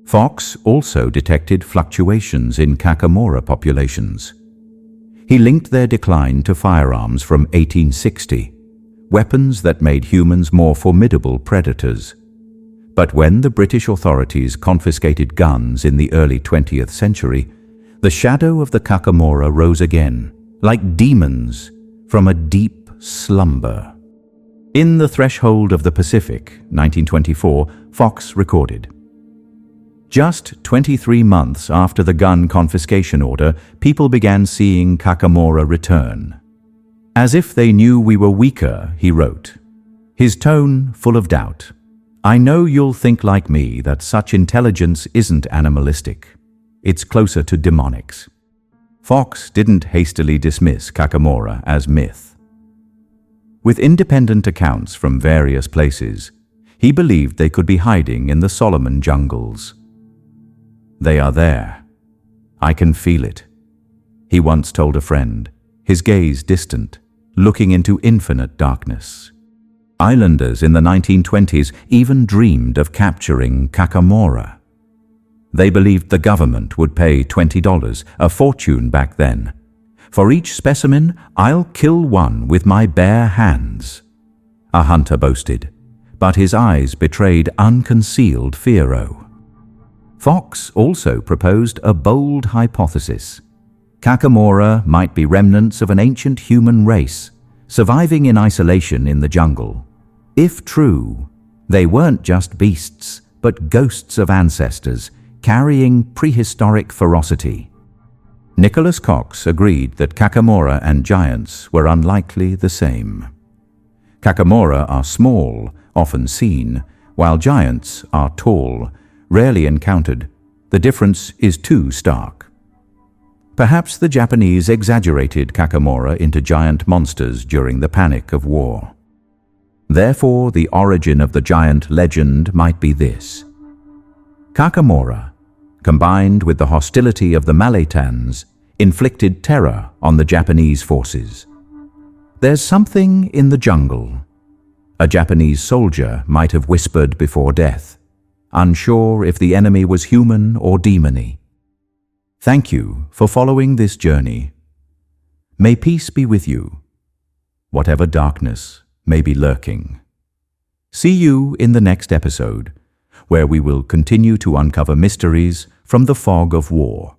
Fox also detected fluctuations in Kakamora populations. He linked their decline to firearms from 1860, weapons that made humans more formidable predators. But when the British authorities confiscated guns in the early 20th century, the shadow of the Kakamora rose again, like demons from a deep slumber. In The Threshold of the Pacific, 1924, Fox recorded, "Just 23 months after the gun confiscation order, people began seeing Kakamora return. As if they knew we were weaker," he wrote, his tone full of doubt. "I know you'll think like me that such intelligence isn't animalistic. It's closer to demonics." Fox didn't hastily dismiss Kakamora as myth. With independent accounts from various places, he believed they could be hiding in the Solomon jungles. "They are there. I can feel it," he once told a friend, his gaze distant, looking into infinite darkness. Islanders in the 1920s even dreamed of capturing Kakamora. They believed the government would pay $20, a fortune back then. "For each specimen, I'll kill one with my bare hands," a hunter boasted, but his eyes betrayed unconcealed fear. Fox also proposed a bold hypothesis. Kakamora might be remnants of an ancient human race, surviving in isolation in the jungle. If true, they weren't just beasts, but ghosts of ancestors, carrying prehistoric ferocity. Nicholas Cox agreed that Kakamora and giants were unlikely the same. Kakamora are small, often seen, while giants are tall, rarely encountered. The difference is too stark. Perhaps the Japanese exaggerated Kakamora into giant monsters during the panic of war. Therefore, the origin of the giant legend might be this. Kakamora, combined with the hostility of the Malaitans, inflicted terror on the Japanese forces. "There's something in the jungle," a Japanese soldier might have whispered before death, unsure if the enemy was human or demony. Thank you for following this journey. May peace be with you, whatever darkness may be lurking. See you in the next episode, where we will continue to uncover mysteries from the fog of war.